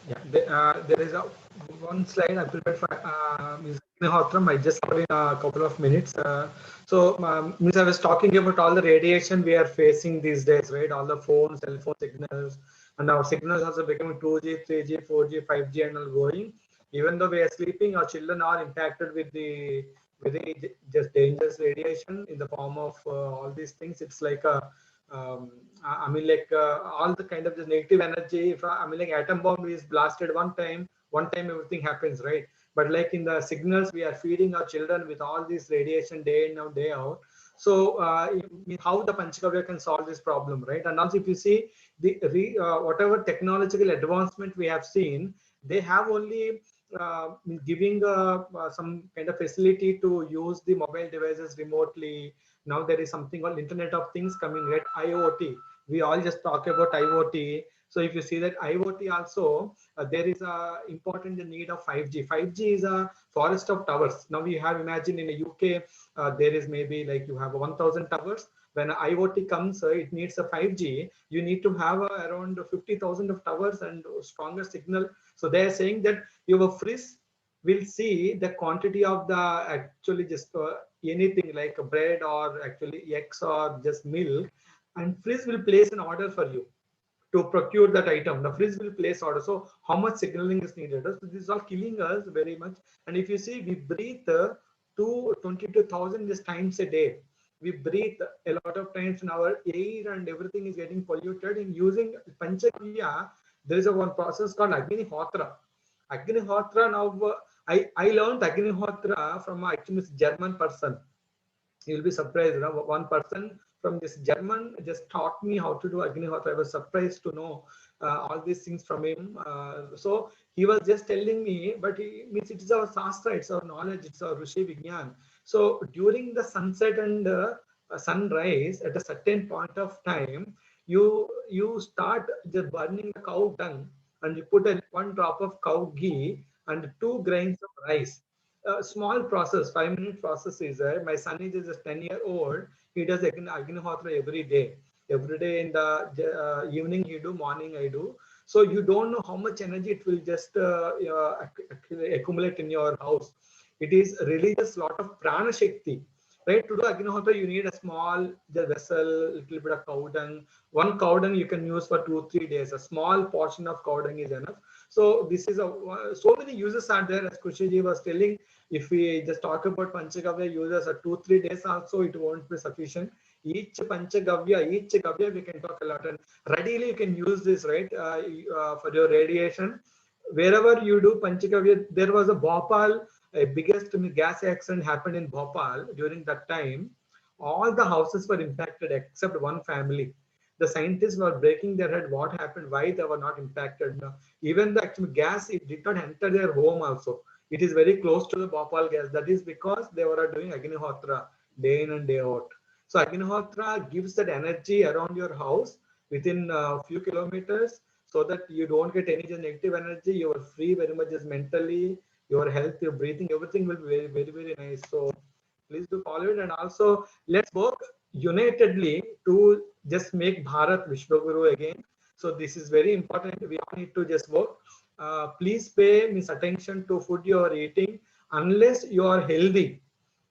Yeah, there is one slide I prepared for Ms. Hothram. I just put in a couple of minutes. Ms. I was talking about all the radiation we are facing these days, right? All the phones, cell phone signals, and our signals also becoming 2G, 3G, 4G, 5G, and all going. Even though we are sleeping, our children are impacted with the just dangerous radiation in the form of all these things. It's like a I mean, like all the kind of this negative energy. If I mean, like atom bomb is blasted one time everything happens, right? But like in the signals, we are feeding our children with all this radiation day in and day out. So how the Panchagavya can solve this problem, right? And also, if you see the whatever technological advancement we have seen, they have only giving some kind of facility to use the mobile devices remotely. Now there is something called Internet of Things coming, right? IoT. We all just talk about IoT. So if you see that IoT also, there is a important need of 5G. 5G is a forest of towers. Now we have imagined in the UK, there is maybe like you have 1,000 towers. When IoT comes, it needs a 5G. You need to have around 50,000 of towers and stronger signal. So they are saying that your fridge will see the quantity of the actually just anything like a bread or actually eggs or just milk, and fridge will place an order for you to procure that item. The fridge will place order. So how much signaling is needed? So this is all killing us very much. And if you see, we breathe 22,000 times a day. We breathe a lot of times, in our air and everything is getting polluted. In using Panchagavya, there is a one process called Agnihotra. Agnihotra now, I learned Agnihotra from actually this German person. You'll be surprised. You know, one person from this German just taught me how to do Agnihotra. I was surprised to know all these things from him. So he was just telling me, but he means it is our Shastra, it's our knowledge, it's our Rishi Vigyan. So during the sunset and sunrise, at a certain point of time, you start just burning the cow dung, and you put one drop of cow ghee and 2 grains of rice. A small process, 5-minute process is there. My son is just 10-year-old. He does Agnihotra every day. Every day in the evening he do, morning I do. So you don't know how much energy it will just accumulate in your house. It is religious lot of prana shakti. Right, to do Agnihotra, you need a small vessel, little bit of cow dung. One cow dung you can use for 2-3 days. A small portion of cow dung is enough. So this is so many uses are there, as Krushi was telling. If we just talk about Panchagavya uses 2-3 days also, it won't be sufficient. Each Panchagavya, each Gavya we can talk a lot, and readily you can use this, right, for your radiation. Wherever you do Panchagavya, there was a Bhopal, a biggest gas accident happened in Bhopal during that time. All the houses were impacted except one family. The scientists were breaking their head what happened, why they were not impacted. Even the actual gas, it did not enter their home also. It is very close to the Bhopal gas. That is because they were doing Agnihotra day in and day out. So Agnihotra gives that energy around your house within a few kilometers, so that you don't get any negative energy. You are free very much just mentally, your health, your breathing, everything will be very, very, very nice. So please do follow it. And also let's work unitedly to just make Bharat Vishwaguru again. So this is very important. We all need to just work. Please pay attention to food you are eating unless you are healthy.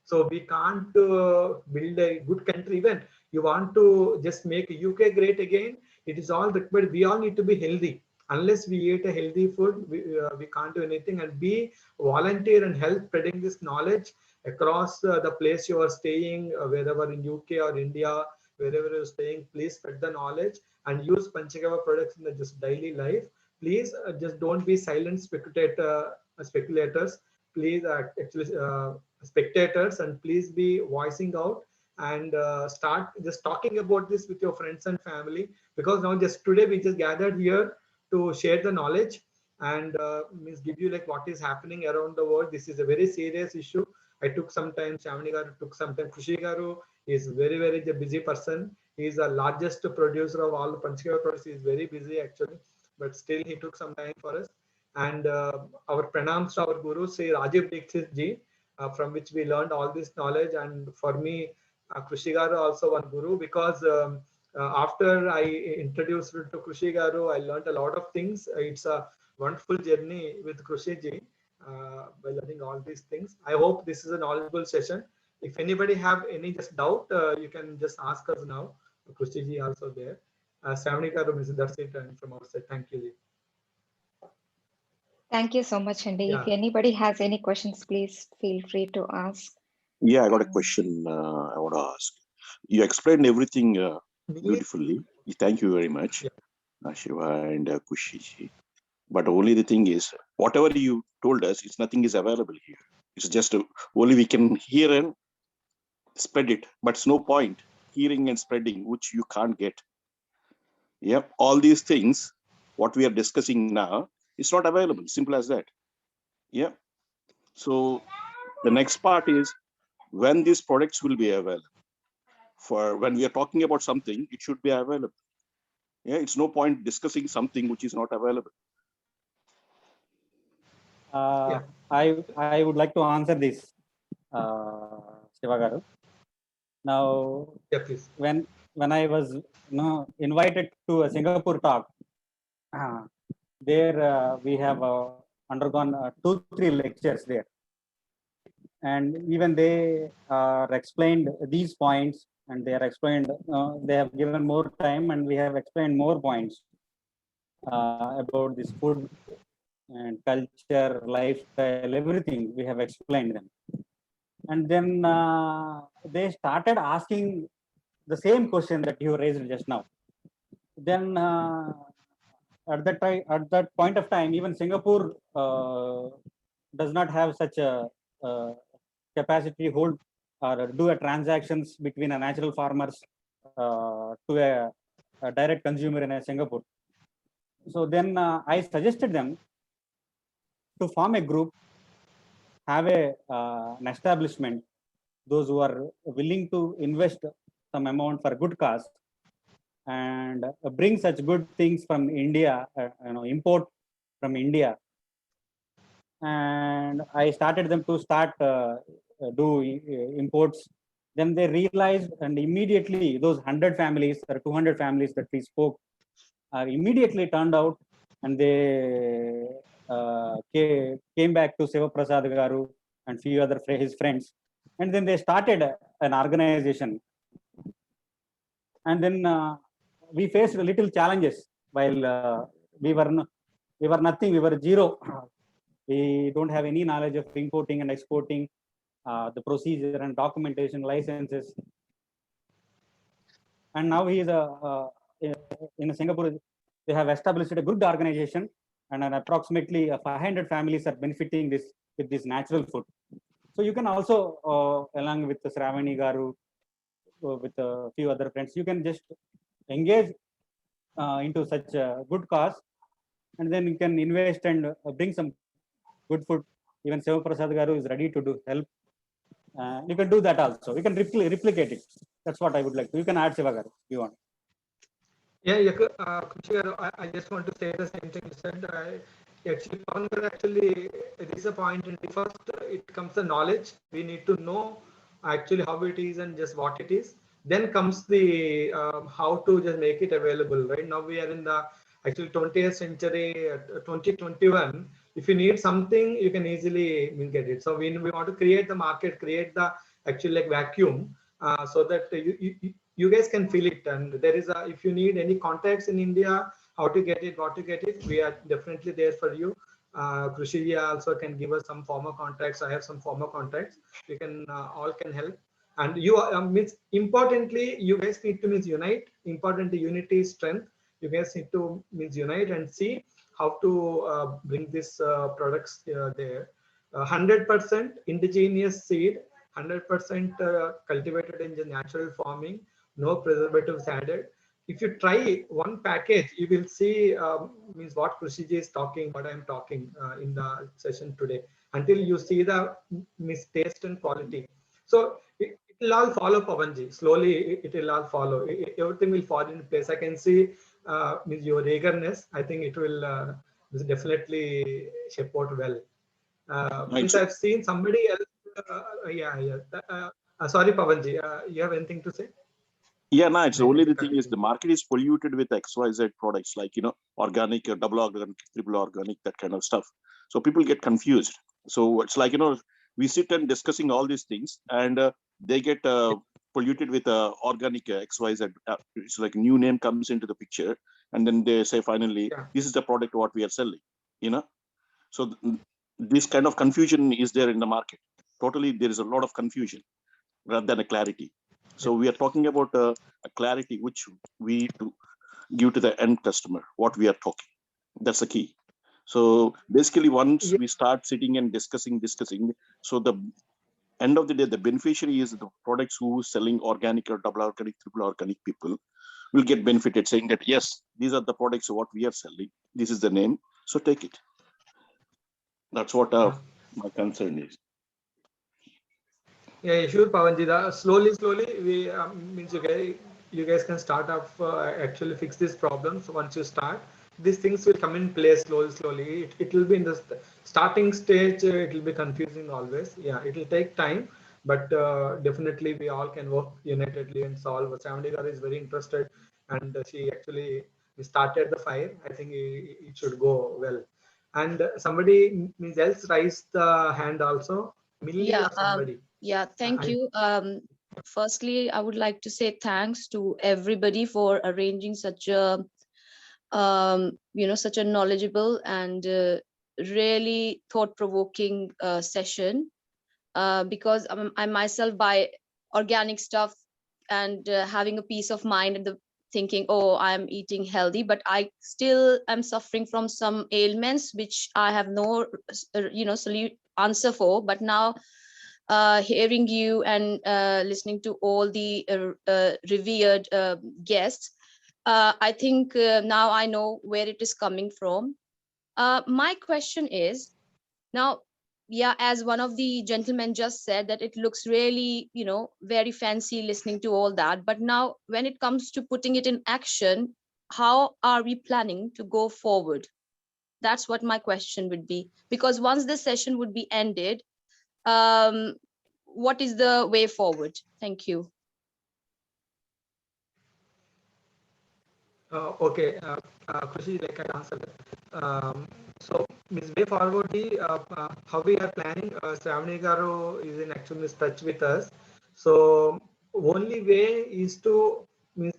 So we can't build a good country. Even you want to just make UK great again, it is all required. We all need to be healthy. Unless we eat a healthy food, we can't do anything. And be volunteer and help spreading this knowledge across the place you are staying, wherever in UK or India, wherever you're staying. Please spread the knowledge and use Panchagavya products in the just daily life. Please just don't be silent speculators. Please actually spectators, and please be voicing out and start just talking about this with your friends and family, because now just today we just gathered here to share the knowledge and means give you like what is happening around the world. This is a very serious issue. I took some time, Shamini Garu took some time. Krushi Garu is very, very busy person. He is the largest producer of all the Panchagavya products. He is very busy actually, but still he took some time for us. And our pranams to our Guru, Sri Rajiv Dixit ji, from which we learned all this knowledge. And for me, Krushi Garu also one Guru, because after I introduced to Krushi Garu, I learned a lot of things. It's a wonderful journey with Krushi ji by learning all these things. I hope this is a knowledgeable session. If anybody have any just doubt, you can just ask us now. Krushi ji also there. Shamini Garu, that's it, and from our side, thank you ji. Thank you so much, Andy. Yeah. If anybody has any questions, please feel free to ask. Yeah, I got a question I want to ask. You explained everything beautifully. Thank you very much, Shiva and Kushi. But only the thing is, whatever you told us, it's nothing is available here. It's just only we can hear and spread it, but it's no point hearing and spreading, which you can't get. Yeah, all these things, what we are discussing now, it's not available. Simple as that. Yeah. So the next part is when these products will be available. For when we are talking about something, it should be available. Yeah, it's no point discussing something which is not available. I would like to answer this, Siva Garu. Now, when I was invited to a Singapore talk, there we have undergone 2-3 lectures there, and even they explained these points, and they are explained. They have given more time, and we have explained more points. about this food and culture, lifestyle, everything we have explained them. And then they started asking the same question that you raised just now. Then at that point of time, even Singapore does not have such a capacity hold or do a transactions between a natural farmers to a direct consumer in a Singapore. So then I suggested them to form a group, have an establishment, those who are willing to invest some amount for good cause and bring such good things from India, import from India. And I started them to start do imports. Then they realized, and immediately those 100 families or 200 families that we spoke are immediately turned out, and they came back to Siva Prasad garu and few other his friends, and then they started an organization. And then we faced little challenges while we were nothing, we were zero. We don't have any knowledge of importing and exporting, the procedure and documentation, licenses. And now he is in Singapore. They have established a good organization, and approximately 500 families are benefiting with this natural food. So you can also, along with Shravani Garu, with a few other friends, you can just engage into such a good cause, and then you can invest and bring some good food. Even Siva Prasad Garu is ready to do help. You can do that also. You can replicate it. That's what I would like to. You can add Siva Garu if you want. Yeah, Krushi garu, I just want to say the same thing you said. Actually, Pawan garu actually raised a point. And first, it comes the knowledge. We need to know actually how it is and just what it is. Then comes the how to just make it available. Right now, we are in the actually 20th century, 2021. If you need something, you can easily get it. So we want to create the market, create the actually like vacuum, so that you guys can feel it. And there is a, if you need any contacts in India, how to get it, what to get it, we are definitely there for you. Krushi also can give us some former contacts. I have some former contacts. We can all can help. And you means importantly, you guys need to means unite. Importantly, unity is strength. You guys need to means unite and see how to bring this products there. 100% indigenous seed, 100% cultivated in the natural farming, no preservatives added. If you try one package, you will see means what Krushi is talking, what I'm talking in the session today. Until you see the taste and quality, so it will all follow, Pavanji. Slowly, it will all follow. Everything will fall in place. I can see means your eagerness. I think it will definitely shape out well. Means I've seen somebody else. Sorry, Pavanji. You have anything to say? Yeah, no, it's only the thing is the market is polluted with XYZ products like, organic, double organic, triple organic, that kind of stuff. So people get confused. So it's like, we sit and discussing all these things, and they get polluted with organic XYZ. It's like a new name comes into the picture, and then they say finally, this is the product what we are selling, So this kind of confusion is there in the market. Totally, there is a lot of confusion rather than a clarity. So we are talking about a clarity which we to give to the end customer, what we are talking. That's the key. So basically, once we start sitting and discussing, so the end of the day, the beneficiary is the products who selling organic or double organic, triple organic people will get benefited, saying that, yes, these are the products what we are selling. This is the name. So take it. That's what my concern is. Yeah, sure, Pavanji. Slowly, we means you guys can start off actually fix these problems. So once you start, these things will come in place slowly. It will be in the starting stage. It will be confusing always. Yeah, it will take time, but definitely we all can work unitedly and solve. Savandikar is very interested, and she actually started the fire. I think it should go well. And somebody means else raised the hand also. Millie or somebody. Thank you. Firstly, I would like to say thanks to everybody for arranging such a such a knowledgeable and really thought-provoking session, because I myself buy organic stuff and having a peace of mind and the thinking, oh, I'm eating healthy, but I still am suffering from some ailments which I have no answer for. But now hearing you and listening to all the revered guests, I think now I know where it is coming from. My question is, now, yeah, as one of the gentlemen just said, that it looks really, very fancy listening to all that. But now, when it comes to putting it in action, how are we planning to go forward? That's what my question would be. Because once this session would be ended, what is the way forward? Thank you. Okay, Krushi, like I answered. So, Ms. Way forward, how we are planning, Shravani Garu is in actual touch with us. So, only way is to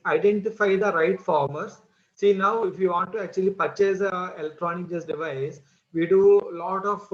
identify the right farmers. See, now if you want to actually purchase a electronic just device, we do a lot of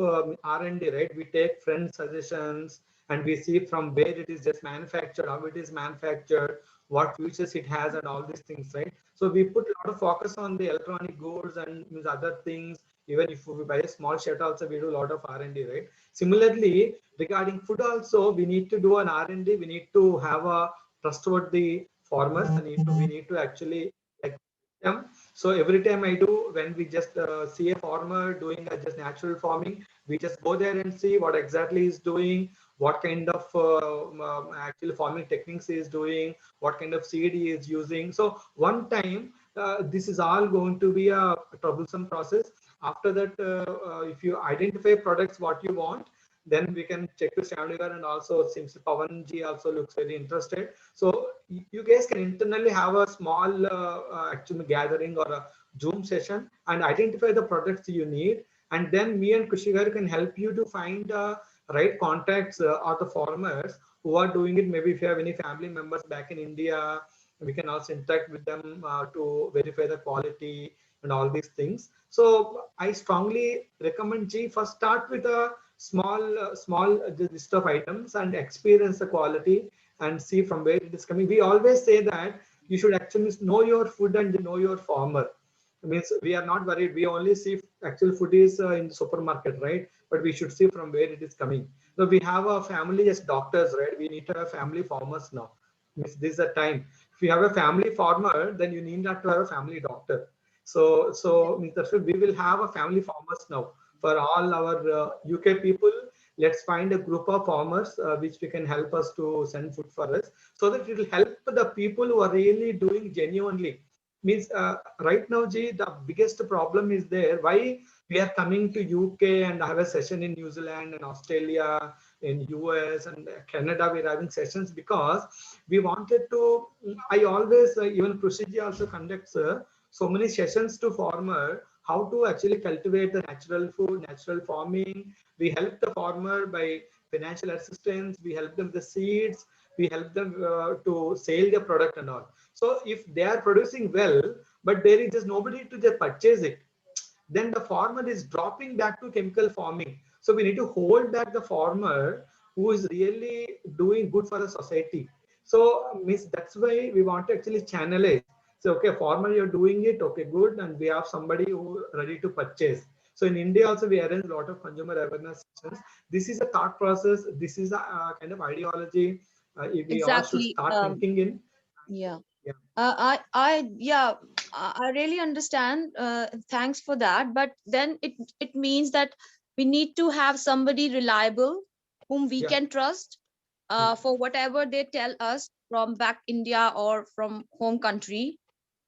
R&D, right? We take friend suggestions and we see from where it is just manufactured, how it is manufactured, what features it has, and all these things, right? So we put a lot of focus on the electronic goods and other things. Even if we buy a small shirt, also we do a lot of R&D, right? Similarly, regarding food, also we need to do an R&D. We need to have a trustworthy farmers. We need to actually like them. So every time I do, when we just see a farmer doing just natural farming, we just go there and see what exactly he's doing, what kind of actual farming techniques he is doing, what kind of seed he is using. So one time, this is all going to be a troublesome process. After that, if you identify products what you want, then we can check with Shamligar, and also seems Pavanji also looks very interested. So you guys can internally have a small actually gathering or a Zoom session and identify the products you need. And then me and Kushigar can help you to find right contacts or the farmers who are doing it. Maybe if you have any family members back in India, we can also interact with them to verify the quality and all these things. So I strongly recommend G first start with a small list of items and experience the quality and see from where it is coming. We always say that you should actually know your food and know your farmer. Means we are not worried. We only see actual food is in the supermarket, right? But we should see from where it is coming. So we have a family as doctors, right? We need to have family farmers now. Means this is a time. If you have a family farmer, then you need not to have a family doctor. So means that's why we will have a family farmers now for all our UK people. Let's find a group of farmers which we can help us to send food for us, so that it will help the people who are really doing genuinely. Means right now, G, the biggest problem is there. Why we are coming to UK and have a session in New Zealand and Australia, in US and Canada, we're having sessions because we wanted to. I always even Krushi also conducts so many sessions to farmer how to actually cultivate the natural food, natural farming. We help the farmer by financial assistance. We help them the seeds. We help them to sell their product and all. So if they are producing well, but there is just nobody to just purchase it, then the farmer is dropping back to chemical farming. So we need to hold back the farmer who is really doing good for the society. So miss, that's why we want to actually channelize. So okay, farmer, you're doing it, okay, good, and we have somebody who ready to purchase. So in India also we arrange a lot of consumer awareness sessions. This is a thought process. This is a kind of ideology. We all should Exactly. start thinking in. Yeah. Yeah. I really understand. Thanks for that. But then it means that we need to have somebody reliable whom we Yeah. can trust for whatever they tell us from back India or from home country.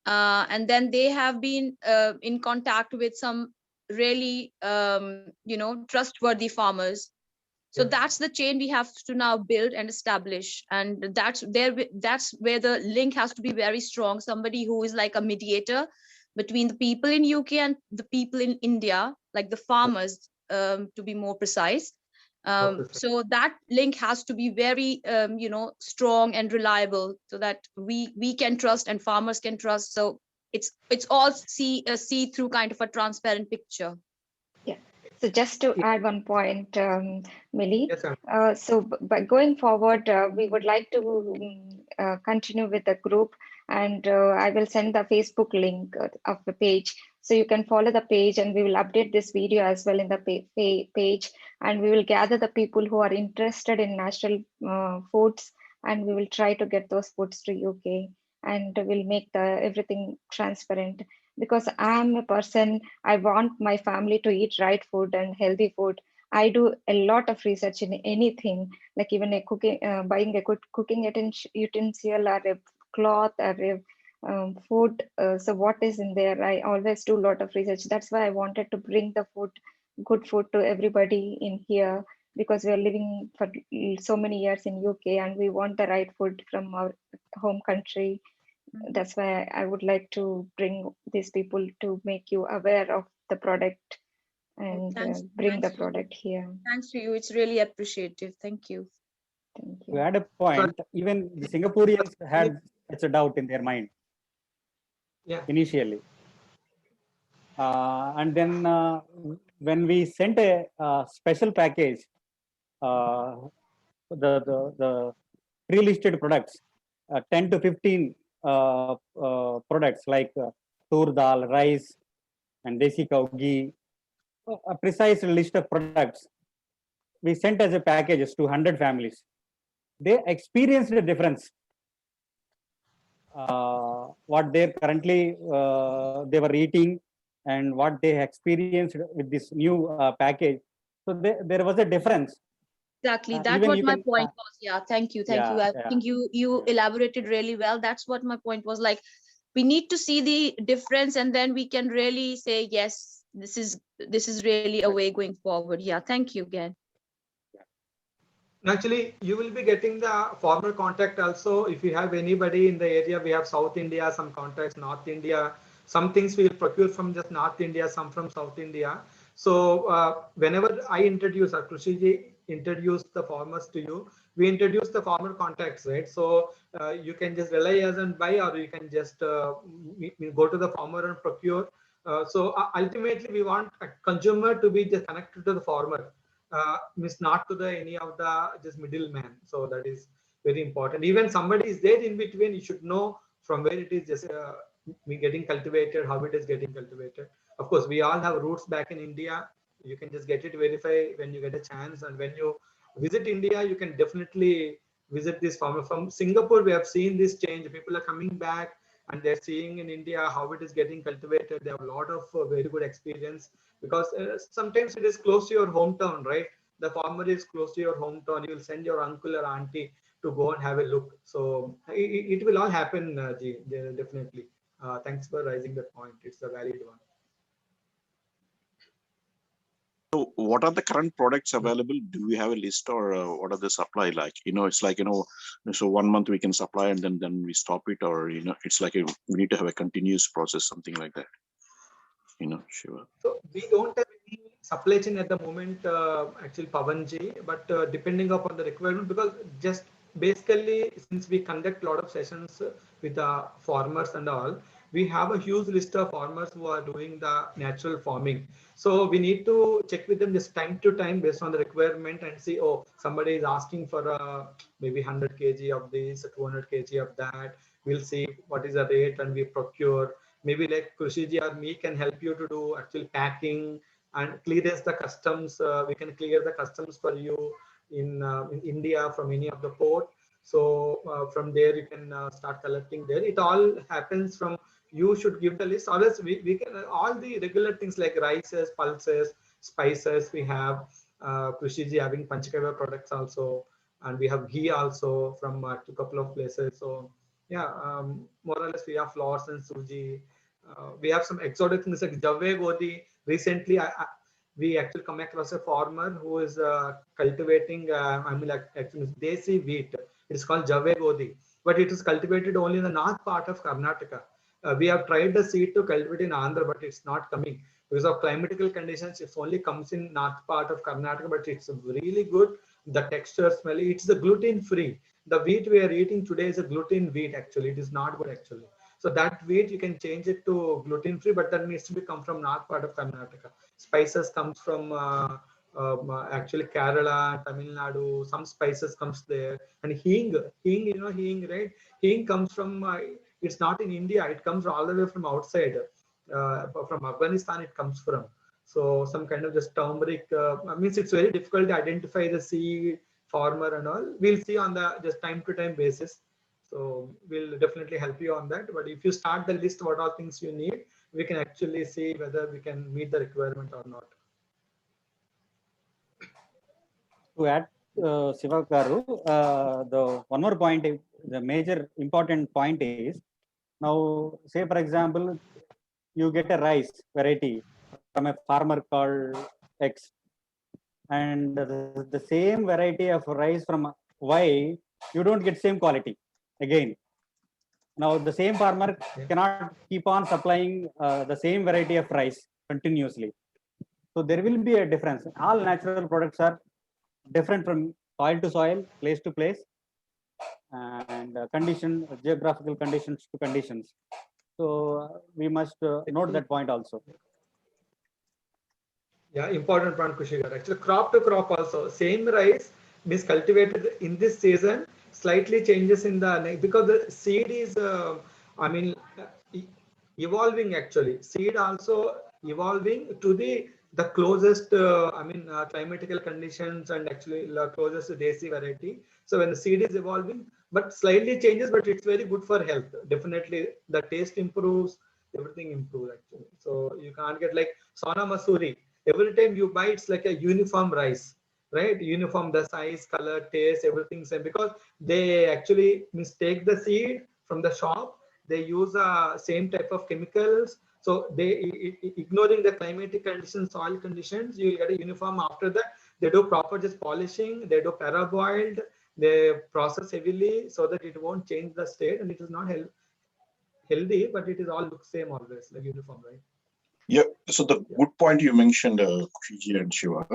And then they have been in contact with some really trustworthy farmers. So Yeah. that's the chain we have to now build and establish, and that's where the link has to be very strong. Somebody who is like a mediator between the people in UK and the people in India, like the farmers, to be more precise. So that link has to be very strong and reliable, so that we can trust and farmers can trust. So it's all see through kind of a transparent picture. Yeah. So just to add one point, Millie. Yes, ma'am. So by going forward, we would like to continue with the group, and I will send the Facebook link of the page. So you can follow the page, and we will update this video as well in the page, and we will gather the people who are interested in natural foods, and we will try to get those foods to UK, and we'll make everything transparent, because I'm a person, I want my family to eat right food and healthy food. I do a lot of research in anything, like even a cooking, buying a good cooking utensil or a cloth or a food. So what is in there? I always do a lot of research. That's why I wanted to bring the food, good food to everybody in here, because we are living for so many years in UK and we want the right food from our home country. That's why I would like to bring these people to make you aware of the product and bring the Thanks to you. product here. Thanks to you. It's really appreciative. Thank you. Thank To you. add a point, even the Singaporeans had such a doubt in their mind initially. And then when we sent a special package, the pre-listed products, 10 to 15 products like tur dal, rice, and desi cow ghee, a precise list of products we sent as a packages to 100 families. They experienced a difference. What they currently they were eating and what they experienced with this new package. So there was a difference. Exactly. That's Even what you my can, point was. Yeah. Thank you. Thank you. I think you elaborated really well. That's what my point was. Like, we need to see the difference, and then we can really say, yes, this is really a way going forward. Yeah. Thank you again. Actually, you will be getting the former contact also. If you have anybody in the area, we have South India, some contacts, North India, some things we will procure from just North India, some from South India. So whenever I introduce, or Krushi introduce the farmers to you, we introduce the farmer contacts, right? So you can just rely us and buy, or you can just go to the farmer and procure. So ultimately, we want a consumer to be just connected to the farmer. Means not to the any of the just middleman. So that is very important. Even somebody is there in between, you should know from where it is just getting cultivated, how it is getting cultivated. Of course, we all have roots back in India. You can just get it verified when you get a chance, and when you visit India, you can definitely visit this farmer. From Singapore, we have seen this change. People are coming back and they're seeing in India how it is getting cultivated. They have a lot of very good experience, because sometimes it is close to your hometown, right? The farmer is close to your hometown. You will send your uncle or auntie to go and have a look. So it will all happen, G, definitely. Thanks for raising that point. It's a valid one. So what are the current products available? Do we have a list, or what are the supply like? It's like, so 1 month we can supply and then we stop it, or, it's like we need to have a continuous process, something like that. Shiva. So we don't have any supply chain at the moment, actually, Pavanji, but depending upon the requirement, because just basically, since we conduct a lot of sessions with the farmers and all, we have a huge list of farmers who are doing the natural farming. So we need to check with them this time to time based on the requirement and see, oh, somebody is asking for maybe 100 kg of this, 200 kg of that. We'll see what is the rate and we procure. Maybe like Krushiji or me can help you to do actual packing and clearance the customs. We can clear the customs for you in India from any of the port. So from there you can start collecting there. It all happens from, you should give the list. Otherwise we can all the regular things like rices, pulses, spices. We have Krushiji having Panchagavya products also, and we have ghee also from a couple of places. So yeah, more or less we have flours and suji. We have some exotic things like Jave Godi. Recently, we actually come across a farmer who is cultivating, actually desi wheat. It's called Jave Godi, but it is cultivated only in the north part of Karnataka. We have tried the seed to cultivate in Andhra, but it's not coming because of climatical conditions. It only comes in north part of Karnataka, but it's really good. The texture, smell, it's the gluten free. The wheat we are eating today is a gluten wheat. Actually, it is not good actually. So that wheat you can change it to gluten-free, but that needs to be come from north part of Karnataka. Spices comes from actually Kerala, Tamil Nadu. Some spices comes there, and hing, hing, right? Hing comes from. It's not in India. It comes all the way from outside. From Afghanistan, it comes from. So some kind of just turmeric. Means it's very difficult to identify the seed farmer and all. We'll see on the just time to time basis. So we'll definitely help you on that. But if you start the list, what all things you need, we can actually see whether we can meet the requirement or not. To add, Siva Garu, the one more point, the major important point is, now say for example, you get a rice variety from a farmer called X, and the same variety of rice from Y, you don't get same quality again. Now the same farmer cannot keep on supplying the same variety of rice continuously. So there will be a difference. All natural products are different from soil to soil, place to place, and geographical conditions to conditions. So we must note that point also. Yeah, important point, Kushigar. Actually, crop to crop also, same rice means cultivated in this season, slightly changes in the because the seed is, I mean, evolving actually. Seed also evolving to the closest, climatical conditions and actually the closest desi variety. So when the seed is evolving, but slightly changes, but it's very good for health. Definitely, the taste improves, everything improves actually. So you can't get like Sona Masuri. Every time you buy, it's like a uniform rice, right? Uniform, the size, color, taste, everything same, because they actually mistake the seed from the shop. They use same type of chemicals. So they ignoring the climatic conditions, soil conditions, you will get a uniform. After that, they do proper just polishing, they do paraboiled, they process heavily so that it won't change the state, and it is not healthy, but it is all looks same always, like uniform, right? Yeah, so the good point you mentioned, Kushiji and Shiva,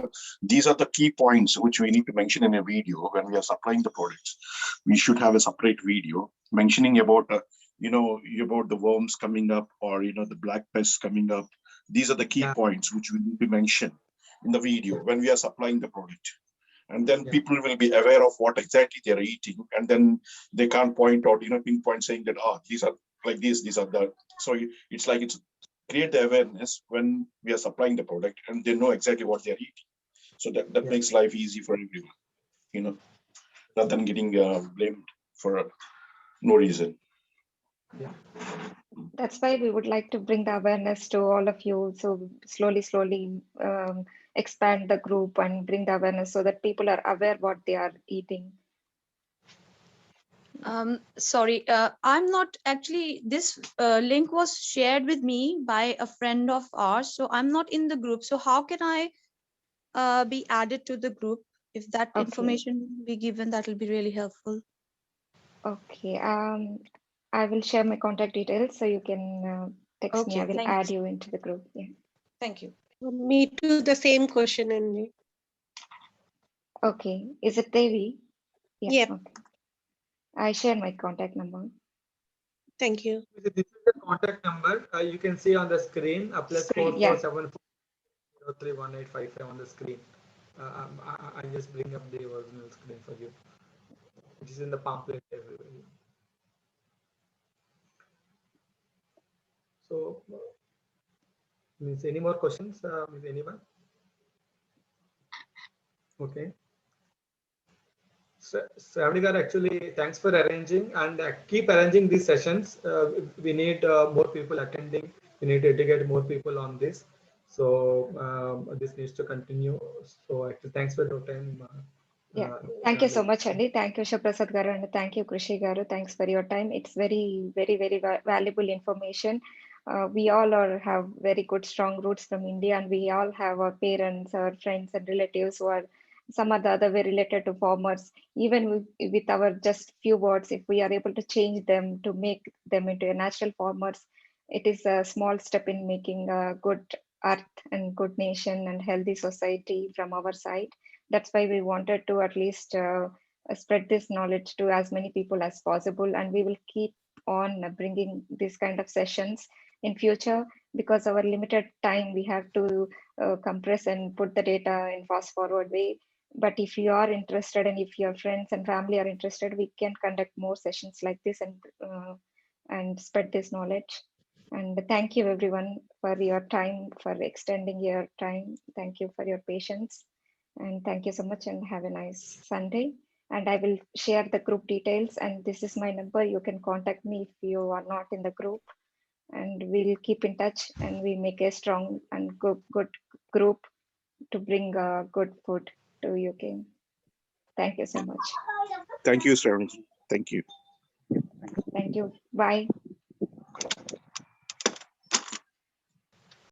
these are the key points which we need to mention in a video when we are supplying the products. We should have a separate video mentioning about, about the worms coming up, or, the black pests coming up. These are the key points which we need to mention in the video when we are supplying the product. And then people will be aware of what exactly they're eating, and then they can't point out, pinpoint saying that, these are like this, these are that. So it's like it's create the awareness when we are supplying the product, and they know exactly what they're eating. So that makes life easy for everyone, rather than getting blamed for no reason. Yeah. That's why we would like to bring the awareness to all of you. So slowly expand the group and bring the awareness so that people are aware what they are eating. Sorry, I'm not actually, this link was shared with me by a friend of ours, so I'm not in the group. So how can I be added to the group? If that information be given, that will be really helpful. Okay. I will share my contact details so you can text me. I will add you into the group. Yeah. Thank you. Me too, the same question only. Okay. Is it Devi? Yeah. Yep. Okay. I share my contact number. Thank you. This is the contact number. You can see on the screen, +4474 031855 on the screen. I just bring up the original screen for you. It is in the pamphlet everywhere. So, means any more questions with anyone? Okay. So, Avnigar, actually, thanks for arranging, and keep arranging these sessions. We need more people attending. We need to educate more people on this. So this needs to continue. So actually, thanks for your time. Thank you so much, Andy. Thank you, Siva Prasad Garu, and thank you, Krushi Garu. Thanks for your time. It's very, very, very valuable information. We all have very good, strong roots from India, and we all have our parents, our friends, and relatives who are some or the other way related to farmers. Even with our just few words, if we are able to change them to make them into a natural farmers, it is a small step in making a good earth and good nation and healthy society from our side. That's why we wanted to at least spread this knowledge to as many people as possible, and we will keep on bringing this kind of sessions in future, because our limited time we have to compress and put the data in fast forward way. But if you are interested and if your friends and family are interested, we can conduct more sessions like this and spread this knowledge. And thank you everyone for your time, for extending your time. Thank you for your patience. And thank you so much and have a nice Sunday. And I will share the group details, and this is my number. You can contact me if you are not in the group, and we'll keep in touch and we make a strong and good group to bring good food to UK. Thank you so much. Thank you, Shravani. Thank you. Thank you. Bye.